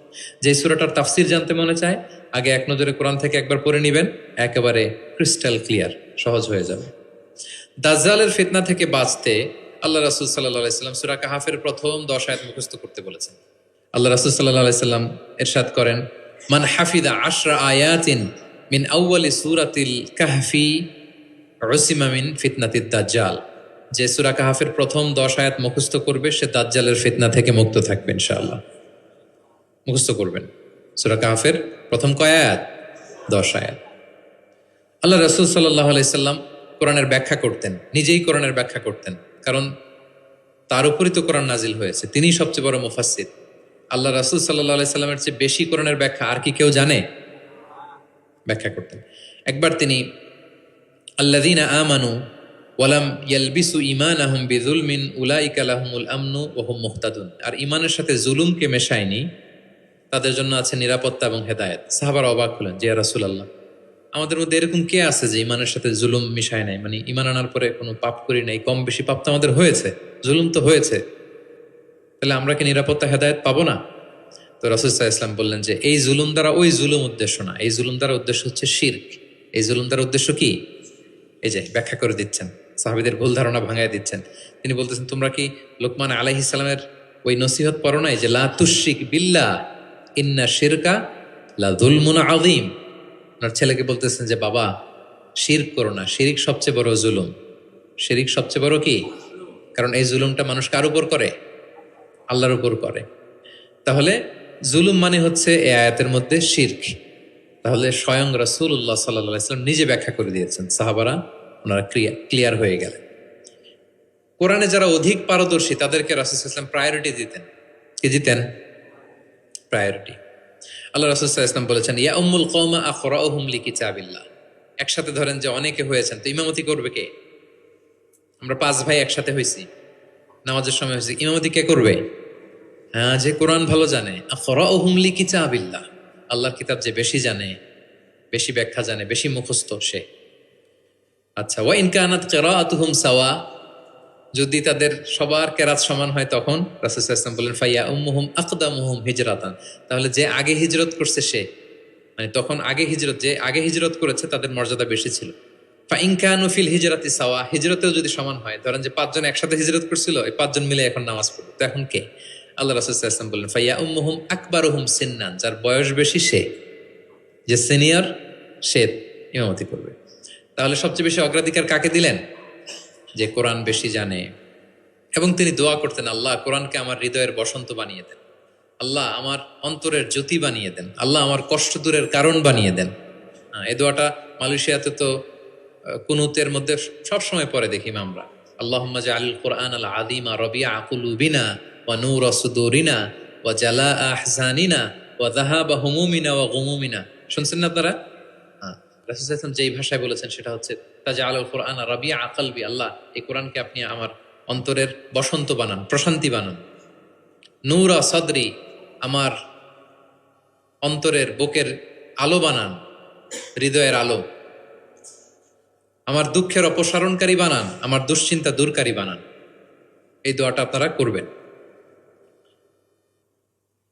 যে সূরাটার তাফসির জানতে মনে চায় আগে এক নজরে কোরআন থেকে একবার পড়ে নেবেন, একেবারে ক্রিস্টাল ক্লিয়ার, সহজ হয়ে যাবে। দাজ্জালের ফিতনা থেকে বাঁচতে আল্লাহ রাসূল সাল্লাল্লাহু আলাইহি সাল্লাম সূরা কাহাফের প্রথম 10 আয়াত মুখস্থ করতে বলেছেন। আল্লাহ রাসূল সাল্লাল্লাহু আলাইহি সাল্লাম ইরশাদ করেন, মান হাফিদা 10 আয়াতিন মিন আউয়ালি সূরাতিল কাহফি উসিমা মিন ফিতনাতিদ দাজ্জাল। যে সূরা কাহাফের প্রথম 10 আয়াত মুখস্থ করবে সে দাজ্জালের ফিতনা থেকে মুক্ত থাকবে ইনশাআল্লাহ। মুখস্থ করবেন সূরা কাহাফের প্রথম কয় আয়াত? 10 আয়াত। আল্লাহ রাসূল সাল্লাল্লাহু আলাইহি সাল্লাম কোরআনের ব্যাখ্যা করতেন, নিজেই কোরআনের ব্যাখ্যা করতেন, কারণ তার উপরই তো কোরআন নাজিল হয়েছে, তিনিই সবচেয়ে বড় মুফাসসির। আল্লাহ রাসূল সাল্লাল্লাহু আলাইহি সাল্লামের চেয়ে বেশি কোরআনের ব্যাখ্যা আর কি কেউ জানে? ব্যাখ্যা করতেন। একবার তিনি আল্লাযীনা আমানু ওয়ালাম ইয়ালবিসু ঈমানাহুম বিযুলমিন উলাইকা লাহুমুল আমনু ওয়া হুম মুহতাদুন। আর ঈমানের সাথে জুলুমকে মেশায়নি, তাদের জন্য আছে নিরাপত্তা এবং হেদায়েত। সাহাবারা অবাক হলেন যে ইয়া রাসূলুল্লাহ, আমাদের মধ্যে এরকম কে আছে যে ঈমানের সাথে জুলুম মিশায় নাই, মানে ঈমান আনার পরে কোনো পাপ করি নাই, কম বেশি পাপ তো আমাদের হয়েছে, জুলুম তো হয়েছে, তাহলে আমরা কি নিরাপত্তা হেদায়েত পাবো না? তো রাসূল সাল্লাল্লাহু আলাইহি ওয়াসাল্লাম বললেন যে এই জুলুম দ্বারা ওই জুলুম উদ্দেশ্য না, এই জুলুম দ্বারা উদ্দেশ্য হচ্ছে শিরক। এই জুলুম দ্বারা উদ্দেশ্য কি? এই যে ব্যাখ্যা করে দিচ্ছেন, সাহাবীদের ভুল ধারণা ভাঙায় দিচ্ছেন। তিনি বলতেছেন, তোমরা কি লোকমান আলাইহিস সালামের ওই নসিহত পড়ো নাই যে লা তুশরিক বিল্লাহ ইন্না শিরকা লা যুলমুন আযীম? ওনার ছেলেকে বলতেছেন যে বাবা শিরক করো না, শিরিক সবচেয়ে বড় জুলুম। শিরিক সবচেয়ে বড় কি? কারণ এই জুলুমটা মানুষ কার উপর করে? আল্লাহর উপর করে। তাহলে জুলুম মানে হচ্ছে এই আয়াতের মধ্যে শিরক। তাহলে স্বয়ং রাসূলুল্লাহ সাল্লাল্লাহু আলাইহি ওয়াসাল্লাম নিজে ব্যাখ্যা করে দিয়েছেন, সাহাবারা ওনারা ক্লিয়ার হয়ে গেলেন। কোরআনে যারা অধিক পারদর্শী তাদেরকে রাসূল সাল্লাল্লাহু আলাইহি ওয়াসাল্লাম প্রায়োরিটি দিতেন। কি দিতেন? প্রায়োরিটি। আল্লাহ রাসূল সাল্লাল্লাহু আলাইহি ওয়াসাল্লাম বলেছেন, ইয়া উম্মুল কওমা আকরাউহুম লিকিতাবিল্লাহ। একসাথে ধরেন যে অনেকে হয়েছেন, তো ইমামতি করবে কে? আমরা 5 ভাই একসাথে হইছি, নামাজের সময় হয়েছে, ইমামতি কে করবে? হ্যাঁ, যে কোরআন ভালো জানে। আকরাউহুম লিকিতাবিল্লাহ, আল্লাহর কিতাব যে বেশি জানে, বেশি ব্যাখ্যা জানে, বেশি মুখস্থ সে। আচ্ছা, ওয়া ইন কানাত কিরাআতুহুম সাওয়া, যদি তাদের সবার কেরাত সমান হয় তখন রাসূল সাল্লাল্লাহু আলাইহি ওয়াসাল্লাম বলেন ফাইয়া উম্মুহুম আকদামুহুম হিজরাতান, তাহলে যে আগে হিজরত করছে সে, মানে তখন আগে হিজরত, যে আগে হিজরত করেছে তাদের মর্যাদা বেশি ছিল। ফা ইন কানু ফিল হিজরাতি সাওয়া, হিজরতেও যদি সমান হয়, ধরেন যে 5 জন একসাথে হিজরত করছিল, এই 5 জন মিলে এখন নামাজ পড়বে, তো এখন কে? আল্লাহ রাসূল সাল্লাল্লাহু আলাইহি ওয়াসাল্লাম বললেন ফাইয়া উম্মুহুম আকবারুহুম সিন্নান, যার বয়স বেশি সে, যে সিনিয়র সে ইমামতি করবে। তাহলে সবচেয়ে বেশি অগ্রাধিকার কাকে দিলেন? যে কোরআন বেশি জানে। এবং তিনি দোয়া করতেন, আল্লাহ কোরআনকে আমার হৃদয়ের বসন্ত বানিয়ে দেন, আল্লাহ আমার অন্তরের জ্যোতি বানিয়ে দেন, আল্লাহ আমার কষ্ট দূরের কারণ বানিয়ে দেন। এই দোয়াটা মালয়েশিয়াতে তো কুনুতের মধ্যে সবসময় পরে দেখি আমরা, আল্লাহুম্মা জাআলিল কোরআন আল আযীমা রাবিআ কুলুবিনা ওয়া নূরা সুদুরিনা ওয়া জালাআ আহজানিনা ওয়া যাহাবা হুমুমিনা ওয়া গুমুমিনা। শুনছেন না আপনারা? রাসূল সাল্লাল্লাহু আলাইহি ওয়াসাল্লাম যেই ভাষায় বলেছেন সেটা হচ্ছে তাজআলুল কোরআন রাবিআ কলবি, আল্লাহ এই কোরআনকে আপনি আমার অন্তরের বসন্ত বানান, প্রশান্তি বানান। নূরা সদরি, আমার অন্তরের বুকের আলো বানান, হৃদয়ের আলো। আমার দুঃখের অপসারণকারী বানান, আমার দুশ্চিন্তা দূরকারী বানান। এই দোয়াটা আপনারা করবেন।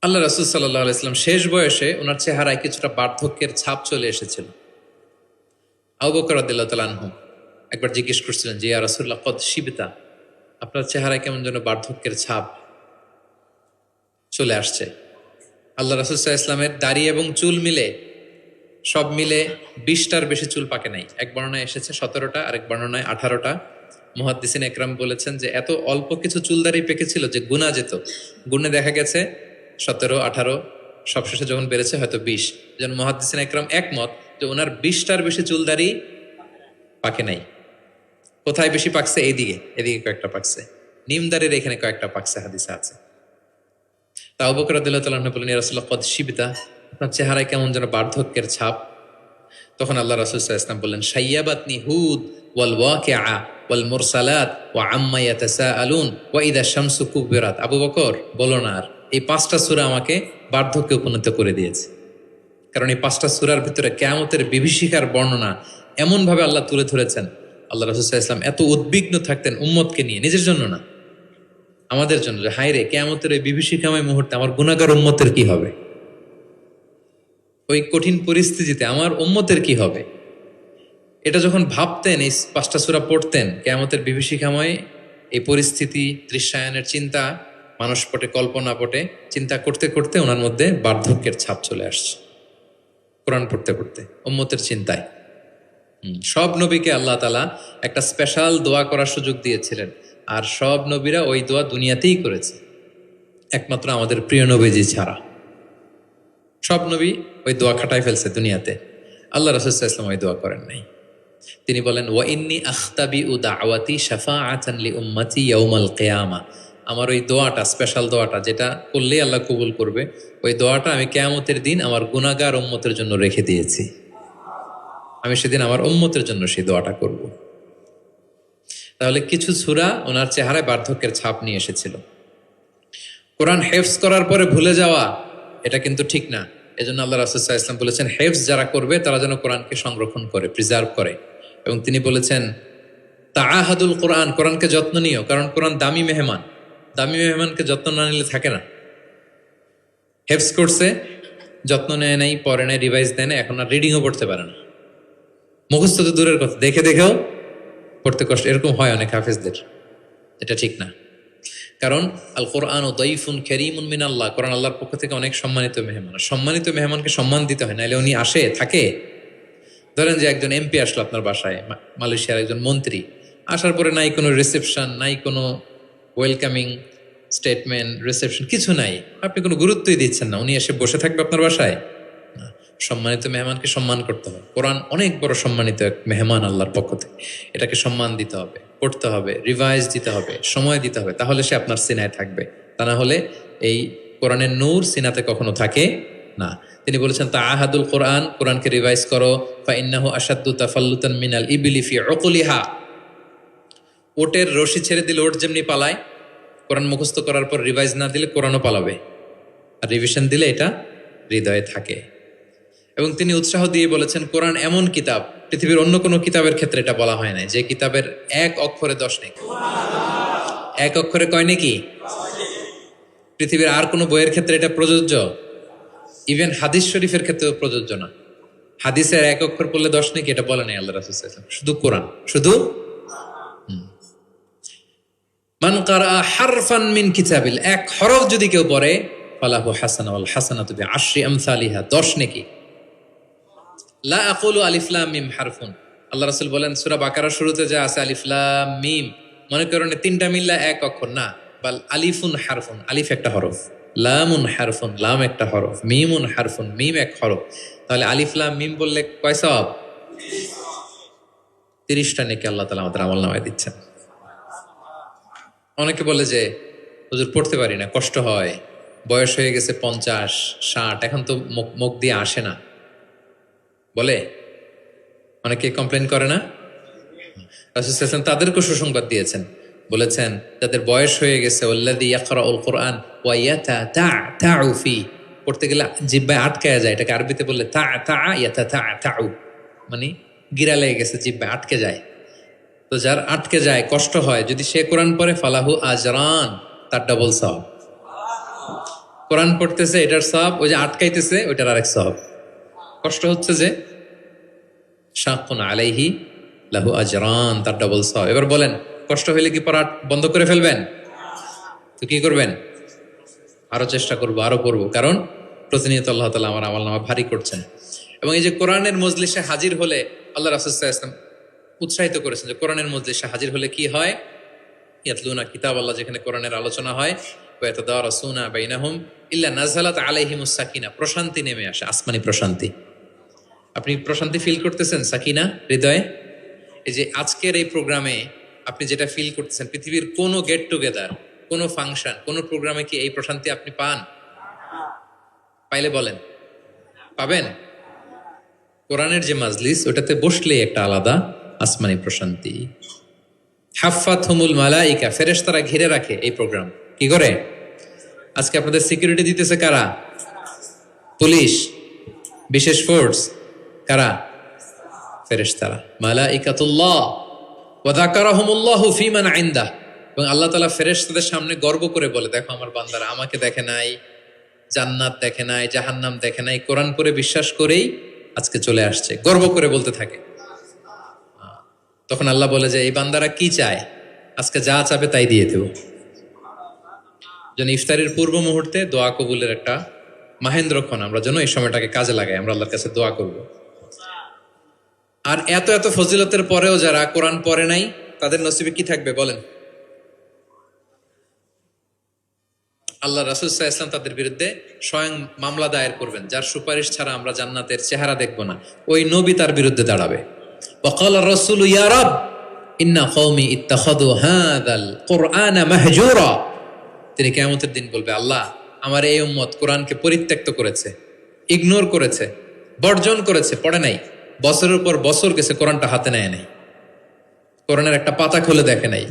আল্লাহ রাসূল সাল্লাল্লাহু আলাইহি ওয়াসাল্লাম শেষ বয়সে ওনার চেহারায় কিছুটা বার্ধক্যের ছাপ চলে এসেছিল। আবু বকর রাদিয়াল্লাহু তাআলা আনহু একবার জিজ্ঞেস করছিলেন যে ইয়া রাসূলুল্লাহ কদ শিবতা, আপনার চেহারায় কেমন যেন বার্ধক্যের ছাপ চলে আসছে। আল্লাহ রাসূল সাল্লাল্লাহু আলাইহি ওয়াসাল্লামের দাড়ি এবং চুল মিলে, সব মিলে 20টার বেশি চুল পাকে নাই। এক বর্ণনায় এসেছে 17টা, আরেক বর্ণনায় 18টা। মুহাদ্দিসিন একরাম বলেছেন যে এত অল্প কিছু চুলদারি পেকেছিল যে গুনা যেত, গুণে দেখা গেছে 17, 18, সবশেষে যখন বেড়েছে হয়তো 20। যেন মুহাদ্দিসিন একরাম একমত যে ওনার 20টার বেশি চুলদারি পাকে নাই। কোথায় বেশি পাকছে? এইদিকে, এদিকে কয়েকটা পাকছে, নিমদারের এখানে কয়েকটা পাকছে, হাদিসে আছে। তা আবু বকর রাদিয়াল্লাহু তাআলা আনহু বললেন ইয়া রাসূলুল্লাহ কদ শিবতা, আপনার চেহারায় কেমন যেন বার্ধক্যের ছাপ। তখন আল্লাহ রাসূল সাল্লাল্লাহু আলাইহি ওয়াসাল্লাম বললেন শাইয়াবাতনি হুদ ওয়াল ওয়াকিআ ওয়াল মুরসালাত ওয়া আম্মা ইয়াতাসাআলুন ওয়া ইযা শামসু কুবিরাত। আবু বকর বলো না আর, এই 5টা সূরা আমাকে বার্ধক্যে উপনীত করে দিয়েছে। কারণ এই 5টা সূরার ভিতরে কিয়ামতের বিভীষিকার বর্ণনা এমন ভাবে আল্লাহ তুলে ধরেছেন। আল্লাহ রাসূল সাল্লাল্লাহু আলাইহি ওয়াসাল্লাম এত উদ্বিগ্ন থাকতেন উম্মতকে নিয়ে, নিজের জন্য না, আমাদের জন্য, যে হায় রে কিয়ামতের এই বিভীষিকাময় মুহূর্তে আমার গুনাহগার উম্মতের কি হবে। ওই কঠিন পরিস্থিতিতে আমার উম্মতের কি হবে, এটা যখন ভাবতেন, এই 5টা সূরা পড়তেন, কিয়ামতের বিভীষিকাময় এই পরিস্থিতি দৃশ্যায়নের চিন্তা মানুষ পটে, কল্পনা পটে চিন্তা করতে করতে ওনার মধ্যে বার্ধক্যের ছাপ চলে আসছে কোরআন পড়তে পড়তে, উম্মতের চিন্তায়। সব নবীকে আল্লাহ তাআলা একটা স্পেশাল দোয়া করার সুযোগ দিয়েছিলেন, আর সব নবীরা ওই দোয়া দুনিয়াতেই করেছে, একমাত্র আমাদের প্রিয় নবীজি ছাড়া। সব নবী ওই দোয়া খাটায় ফেলছে দুনিয়াতে, আল্লাহ রাসূল সাল্লাল্লাহু আলাইহি ওয়াসাল্লাম ওই দোয়া করেন নাই। তিনি বলেন, ওয়া ইন্নী আখতাবিউ দাওয়াতি শাফাআতান লি উম্মতি ইয়াউমাল কিয়ামা। আমার ওই দোয়াটা, স্পেশাল দোয়াটা, যেটা করলে আল্লাহ কবুল করবে, ওই দোয়াটা আমি কিয়ামতের দিন আমার গুনাহগার উম্মতের জন্য রেখে দিয়েছি। আমি সেদিন আমার উম্মতের জন্য সেই দোয়াটা করব। তাহলে কিছু সূরা ওনার চেহারায় বার্ধক্যের ছাপ নিয়ে এসেছিল। কোরআন হেফজ করার পরে ভুলে যাওয়া, এটা কিন্তু ঠিক না। এজন্য আল্লাহ রাসূল সাল্লাল্লাহু আলাইহি ওয়াসাল্লাম বলেছেন, হেফজ যারা করবে তারা যেন কোরআনকে সংরক্ষণ করে, প্রিজার্ভ করে। এবং তিনি বলেছেন, তাআহাদুল কোরআন, কোরআনকে যত্ন নিও, কারণ কোরআন দামি মেহমান, দামি মেহমানকে যত্ন না নিলে থাকে না। হেফজ করছে, যত্ন নেয় নাই, পড়ে নাই, রিভাইজ দেয় না, এখন আর রিডিংও পড়তে পারে না। মুখস্থ তো দূরের কথা, দেখে দেখেও পড়তে কষ্ট, এরকম হয় অনেক হাফেজদের। এটা ঠিক না, কারণ আল কোরআন ও দাইফুন কারীমুন মিনাল্লাহ, কোরআন আল্লাহর পক্ষ থেকে অনেক সম্মানিত মেহমান। সম্মানিত মেহমানকে সম্মান দিতে হয়, নাহলে উনি আসে থাকে। ধরেন যে একজন এমপি আসলো আপনার বাসায়, মালয়েশিয়ার একজন মন্ত্রী, আসার পরে নাই কোনো রিসেপশন, নাই কোনো ওয়েলকামিং স্টেটমেন্ট, রিসেপশন কিছু নাই, আপনি কোনো গুরুত্বই দিচ্ছেন না, উনি এসে বসে থাকবে আপনার বাসায়? না। সম্মানিত মেহমানকে সম্মান করতে হবে। কোরআন অনেক বড় সম্মানিত এক মেহমান আল্লাহর পক্ষ থেকে, এটাকে সম্মান দিতে হবে, পড়তে হবে, রিভাইজ দিতে হবে, সময় দিতে হবে, তাহলে সে আপনার সিনায় থাকবে। তা না হলে এই কোরআনের নূর সিনাতে কখনো থাকে না। তিনি বলেছেন, তাআহাদুল কোরআন, কোরআনকে রিভাইজ করো, ফাইন্নাহু আশাদ্দু তাফাল্লুতান মিনাল ইবলি ফি উকুলিহা। ওটের রশি ছেড়ে দিলে ওট যেমনি পালায়, কোরআন মুখস্থ করার পর রিভাইজ না দিলে কোরআনও পালাবে, আর রিভিশন দিলে এটা হৃদয়ে থাকে। এবং তিনি উৎসাহ দিয়ে বলেছেন, কোরআন এমন কিতাব, পৃথিবীর অন্য কোনো কিতাবের ক্ষেত্রে এটা বলা হয় না, যে কিতাবের এক অক্ষরে 10 নেকি। এক অক্ষরে কয় নেকি? পৃথিবীর আর কোনো বইয়ের ক্ষেত্রে এটা প্রযোজ্য? ইভেন হাদিস শরীফের ক্ষেত্রেও প্রযোজ্য না। হাদিসের এক অক্ষর পড়লে 10 নেকি, এটা বলে নাই আল্লাহ রাসূল সাল্লাল্লাহু আলাইহি ওয়াসাল্লাম। শুধু কোরআন, শুধু মান কারা হারফান মিন কিতাবিল, এক হরফ যদি কেউ পড়ে, ফালাহু হাসানা ওয়াল হাসানাতু বিআশরি আমসালিহা, 10 নেকি। লা আকুলু আলিফ লাম মিম হারফুন, আল্লাহ রাসূল বলেন সূরা বাকারার শুরুতে যা আছে আলিফ লাম মিম, মনে করেন তিনটা মিললা এক অক্ষর না, বাল আলিফুন হারফুন, আলিফ একটা হরফ, লামুন হারফুন, লাম একটা হরফ, মিমুন হারফুন, মিম এক হরফ। তাহলে আলিফ লাম মিম বললে কয় সওয়াব? 30টা নেকি আল্লাহ তাআলা আমাদের আমলনামায় দিচ্ছেন। অনেকে বলে যে হুজুর পড়তে পারি না, কষ্ট হয়, বয়স হয়ে গেছে 50, 60, এখন তো মুখ দিয়ে আসে না, বলে অনেকে কমপ্লেন করে না। রাসূল সাল্লাল্লাহু আলাইহি ওয়াসাল্লাম তাদেরকে সুসংবাদ দিয়েছেন, বলেছেন যাদের বয়স হয়ে গেছে, ওয়াল্লাযী ইয়াকরাউল কোরআন ওয়া ইয়াতাতাউ ফি, পড়তে গেলে জিহ্বায় আটকায়া যায়, এটাকে আরবিতে বললে তা ইয়াতাতাউ, মানে গিরা লেগে গেছে, জিহ্বায় আটকে যায়। তো যার আটকে যায়, কষ্ট হয়, যদি সে কোরআন পড়ে, ফালাহু আজরান, তার ডাবল সওয়াব। কোরআন পড়তেছে এটার সওয়াব, ওই যে আটকাইতেছে ওইটার আরেক সওয়াব। কষ্ট হচ্ছে যে, শাকুন আলাইহি লাহু আজরান, তার ডাবল সওয়াব। এবার বলেন, কষ্ট হইলে কি পড়া বন্ধ করে ফেলবেন? তো কি করবেন? আরো চেষ্টা করবো, আরো পড়বো, কারণ প্রতিনিয়ত আল্লাহ তাআলা আমার আমলনামা ভারী করছেন। এবং এই যে কোরআনের মজলিসে হাজির হলে, আল্লাহ রাসূল সাল্লাল্লাহু আলাইহি ওয়াসাল্লাম উৎসাহিত করেছেন যে কোরআনের মজলিসে হাজির হলে কি হয়, ইয়াতলুনা কিতাব আল্লাহ, যেখানে কোরআনের আলোচনা হয়, ওয়া ইয়াতাদারাসুনা বাইনাহুম ইল্লা নাযালাত আলাইহিমুস সাকিনা, প্রশান্তি নেমে আসে, আসমানি প্রশান্তি। আপনি প্রশান্তি ফিল করতেছেন সাকিনা হৃদয়ে? এই যে আজকের এই প্রোগ্রামে আপনি যেটা ফিল করতেছেন, পৃথিবীর কোনো গেট টুগেদার, কোনো ফাংশন, কোনো প্রোগ্রামে কি এই প্রশান্তি আপনি পান? পাইলে বলেন, পাবেন? কোরআনের যে মাজলিস, ওটাতে বসলে একটা আলাদা আসমানি প্রশান্তি। হাফাতহুমুল মালাইকা, ফেরেশতারা ঘিরে রাখে এই প্রোগ্রাম। কি করে? আজকে আপনাদের সিকিউরিটি দিতেছে কারা? পুলিশ, বিশেষ ফোর্স, কারা? ফেরেশতারা, মালাইকাতুল্লাহ। ওয়া যাকারাহুমুল্লাহু ফীমান ইনদাহ, এবং আল্লাহ তাআলা ফেরেশতাদের সামনে গর্ব করে বলে, দেখো আমার বান্দারা আমাকে দেখে নাই, জান্নাত দেখে নাই, জাহান্নাম দেখে নাই, কোরআন পড়ে বিশ্বাস করেই আজকে চলে আসছে, গর্ব করে বলতে থাকে। তখন আল্লাহ বলে যে এই বান্দারা কি চায়, আজকে যা চাবে তাই দিয়ে দেব। যেন ইফতারের পূর্ব মুহূর্তে দোয়া কবুলের একটা মাহেন্দ্রক্ষণ, আমরা যেন এই সময়টাকে কাজে লাগাই, আমরা আল্লাহর কাছে দোয়া করব। আর এত এত ফজিলতের পরেও যারা কোরআন পড়ে নাই তাদের নসিবে কি থাকবে বলেন? আল্লাহ রাসূল সাল্লাল্লাহু আলাইহি ওয়াসাল্লাম তাদের বিরুদ্ধে স্বয়ং মামলা দায়ের করবেন, যার সুপারিশ ছাড়া আমরা জান্নাতের চেহারা দেখব না। ওই নবী তার বিরুদ্ধে দাঁড়াবে। ওয়াকালা রাসূলু ইয়া রাব ইন্না কওমি ইত্তাখাযু হাযাল কুরআনা মাহজুরা। তিনি কিয়ামতের দিন বলবে, আল্লাহ আমার এই উম্মত কোরআনকে পরিত্যক্ত করেছে, ইগনোর করেছে, বর্জন করেছে, পড়ে নাই। বছরের পর বছর গেছে, কোরআনটা হাতে নেয় নাই, কোরআনের একটা পাতা খুলে দেখে নাই।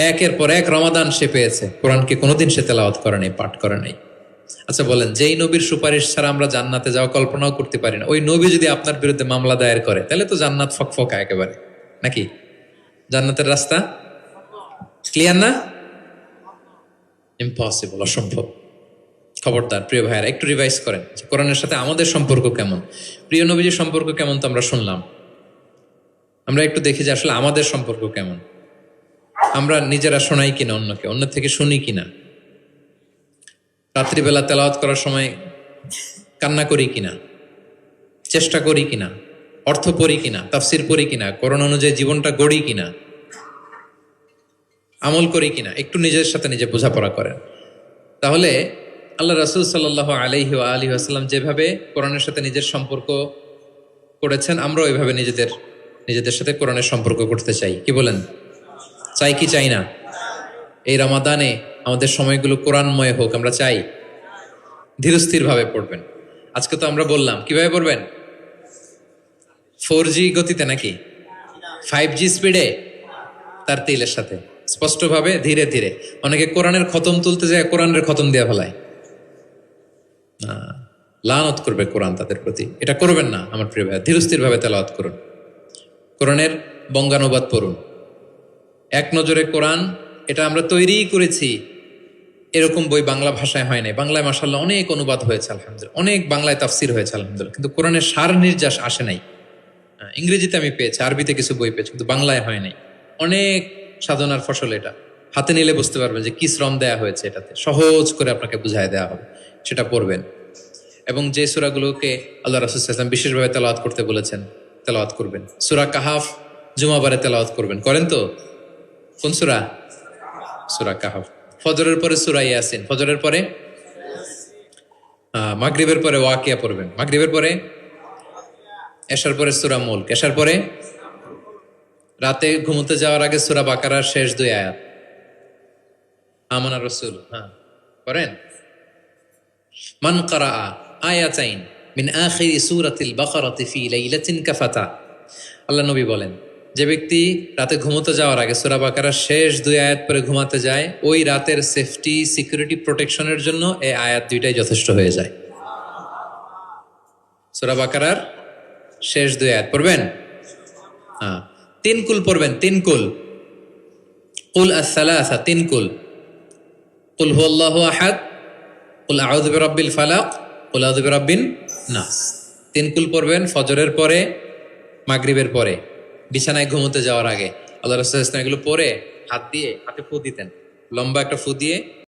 একের পর এক রমাদান সে পেয়েছে, কোরআনকে কোনোদিন সে তেলাওয়াত করে নাই, পাঠ করে নাই। আচ্ছা বলেন, যেই নবীর সুপারিশ ছাড়া আমরা জান্নাতে যাওয়া কল্পনাও করতে পারি না, ওই নবী যদি আপনার বিরুদ্ধে মামলা দায়ের করে, তাহলে তো জান্নাত ফকফকা একেবারে, নাকি? জান্নাতের রাস্তা ক্লিয়ার না? ইম্পসিবল, অসম্ভব। খবরদার প্রিয় ভাইয়ারা, একটু রিভাইজ করেন কোরআনের সাথে আমাদের সম্পর্ক কেমন, প্রিয় নবীজির সম্পর্ক কেমন তো আমরা শুনলাম। আমরা একটু দেখি যে আসলে আমাদের সম্পর্ক কেমন। আমরা নিজেরা শোনাই কিনা অন্যকে, অন্য থেকে শুনি কিনা, রাত্রিবেলা তেলাওয়াত করার সময় কান্না করি কিনা, চেষ্টা করি কিনা, অর্থ পড়ি কিনা, তাফসির পড়ি কিনা, কোরআন অনুযায়ী জীবনটা গড়ি কিনা, আমল করি কিনা, একটু নিজের সাথে নিজে বোঝাপড়া করেন। তাহলে আল্লাহ রাসূল সাল্লাল্লাহু আলাইহি ওয়া আলিহি ওয়াসাল্লাম যেভাবে কোরআনের সাথে নিজের সম্পর্ক করেছেন, আমরাও এইভাবে নিজেদের সাথে কোরআনের সম্পর্ক করতে চাই। কি বলেন? চাই কি চাই না? এই রমাদানে আমাদের সময়গুলো কোরআনময় হোক, আমরা চাই। ধীরস্থির ভাবে পড়বেন। আজকে তো আমরা বললাম কিভাবে পড়বেন, 4G গতিতে নাকি 5G স্পিডে, তার তিলের সাথে স্পষ্টভাবে ধীরে ধীরে। অনেকে কোরআনের খতম তুলতে যায়, কোরআনের খতম দেওয়া ফেলায়, লানত করবে কোরআন তাদের প্রতি। এটা করবেন না আমার প্রিয় ভাই, ধীরস্থির ভাবে তেলাওয়াত করুন, কোরআনের বঙ্গানুবাদ পড়ুন। এক নজরে কোরআন, এটা আমরা তৈরিই করেছি, এরকম বই বাংলা ভাষায় হয় নাই। বাংলায় মাশাআল্লাহ অনেক অনুবাদ হয়েছে আলহামদুলিল্লাহ, অনেক বাংলায় তাফসির হয়েছে আলহামদুলিল্লাহ, কিন্তু কোরআনের সার নির্যাস আসে নাই। ইংরেজিতে আমি পেয়েছি, আরবিতে কিছু বই পেয়েছি, কিন্তু বাংলায় হয় নাই। অনেক সাধনার ফসল এটা, হাতে নিলে বুঝতে পারবেন যে কি শ্রম দেয়া হয়েছে এটাতে, সহজ করে আপনাকে বুঝায় দেওয়া হবে, সেটা পড়বেন। এবং যে সূরাগুলোকে আল্লাহ রাসূল সাল্লাল্লাহু আলাইহি ওয়াসাল্লাম বিশেষভাবে তেলাওয়াত করতে বলেছেন, তেলাওয়াত করবেন। সূরা কাহাফ জুমাবারে তেলাওয়াত করবেন, করেন তো? কোন সূরা? সূরা কাহাফ। ফজরের পরে সূরা ইয়াসিন, ফজরের পরে মাগরিবের পরে ওয়াকিয়া পড়বেন, মাগরিবের পরে এশার পরে সূরা মুলক, এশার পরে রাতে ঘুমোতে যাওয়ার আগে সূরা বাকারার শেষ 2 আয়াত, আমানা রাসূল, করেন। মান ক্বারাআ আয়াতাইন মিন আখিরি সূরাতিল বাকারাতি ফি লাইলাতিন কাফাতা। আল্লাহ নবী বলেন, যে ব্যক্তি রাতে ঘুমোতে যাওয়ার আগে সূরা বাকারার শেষ 2 আয়াত পরে ঘুমাতে যায়, ওই রাতের সেফটি, সিকিউরিটি, প্রোটেকশনের জন্য এই আয়াত 2টাই যথেষ্ট হয়ে যায়। সূরা বাকারার শেষ 2 আয়াত পড়বেন। 3 কুল পড়বেন, 3 কুল। কুল আস-সালাসা, 3 কুল। কুল হুয়াল্লাহু আহাদ, কুল আউযু বিরাব্বিল ফালাক, কুল আউযু বিরাব্বিন নাস। 3 কুল পড়বেন ফজরের পরে, মাগরিবের পরে, বিছানায় ঘুমোতে যাওয়ার আগে। আল্লাহ রাসূল সাল্লাল্লাহু আলাইহি ওয়াসাল্লাম এগুলো পরে হাত দিয়ে হাতে ফু দিতেন, লম্বা একটা ফু দিয়ে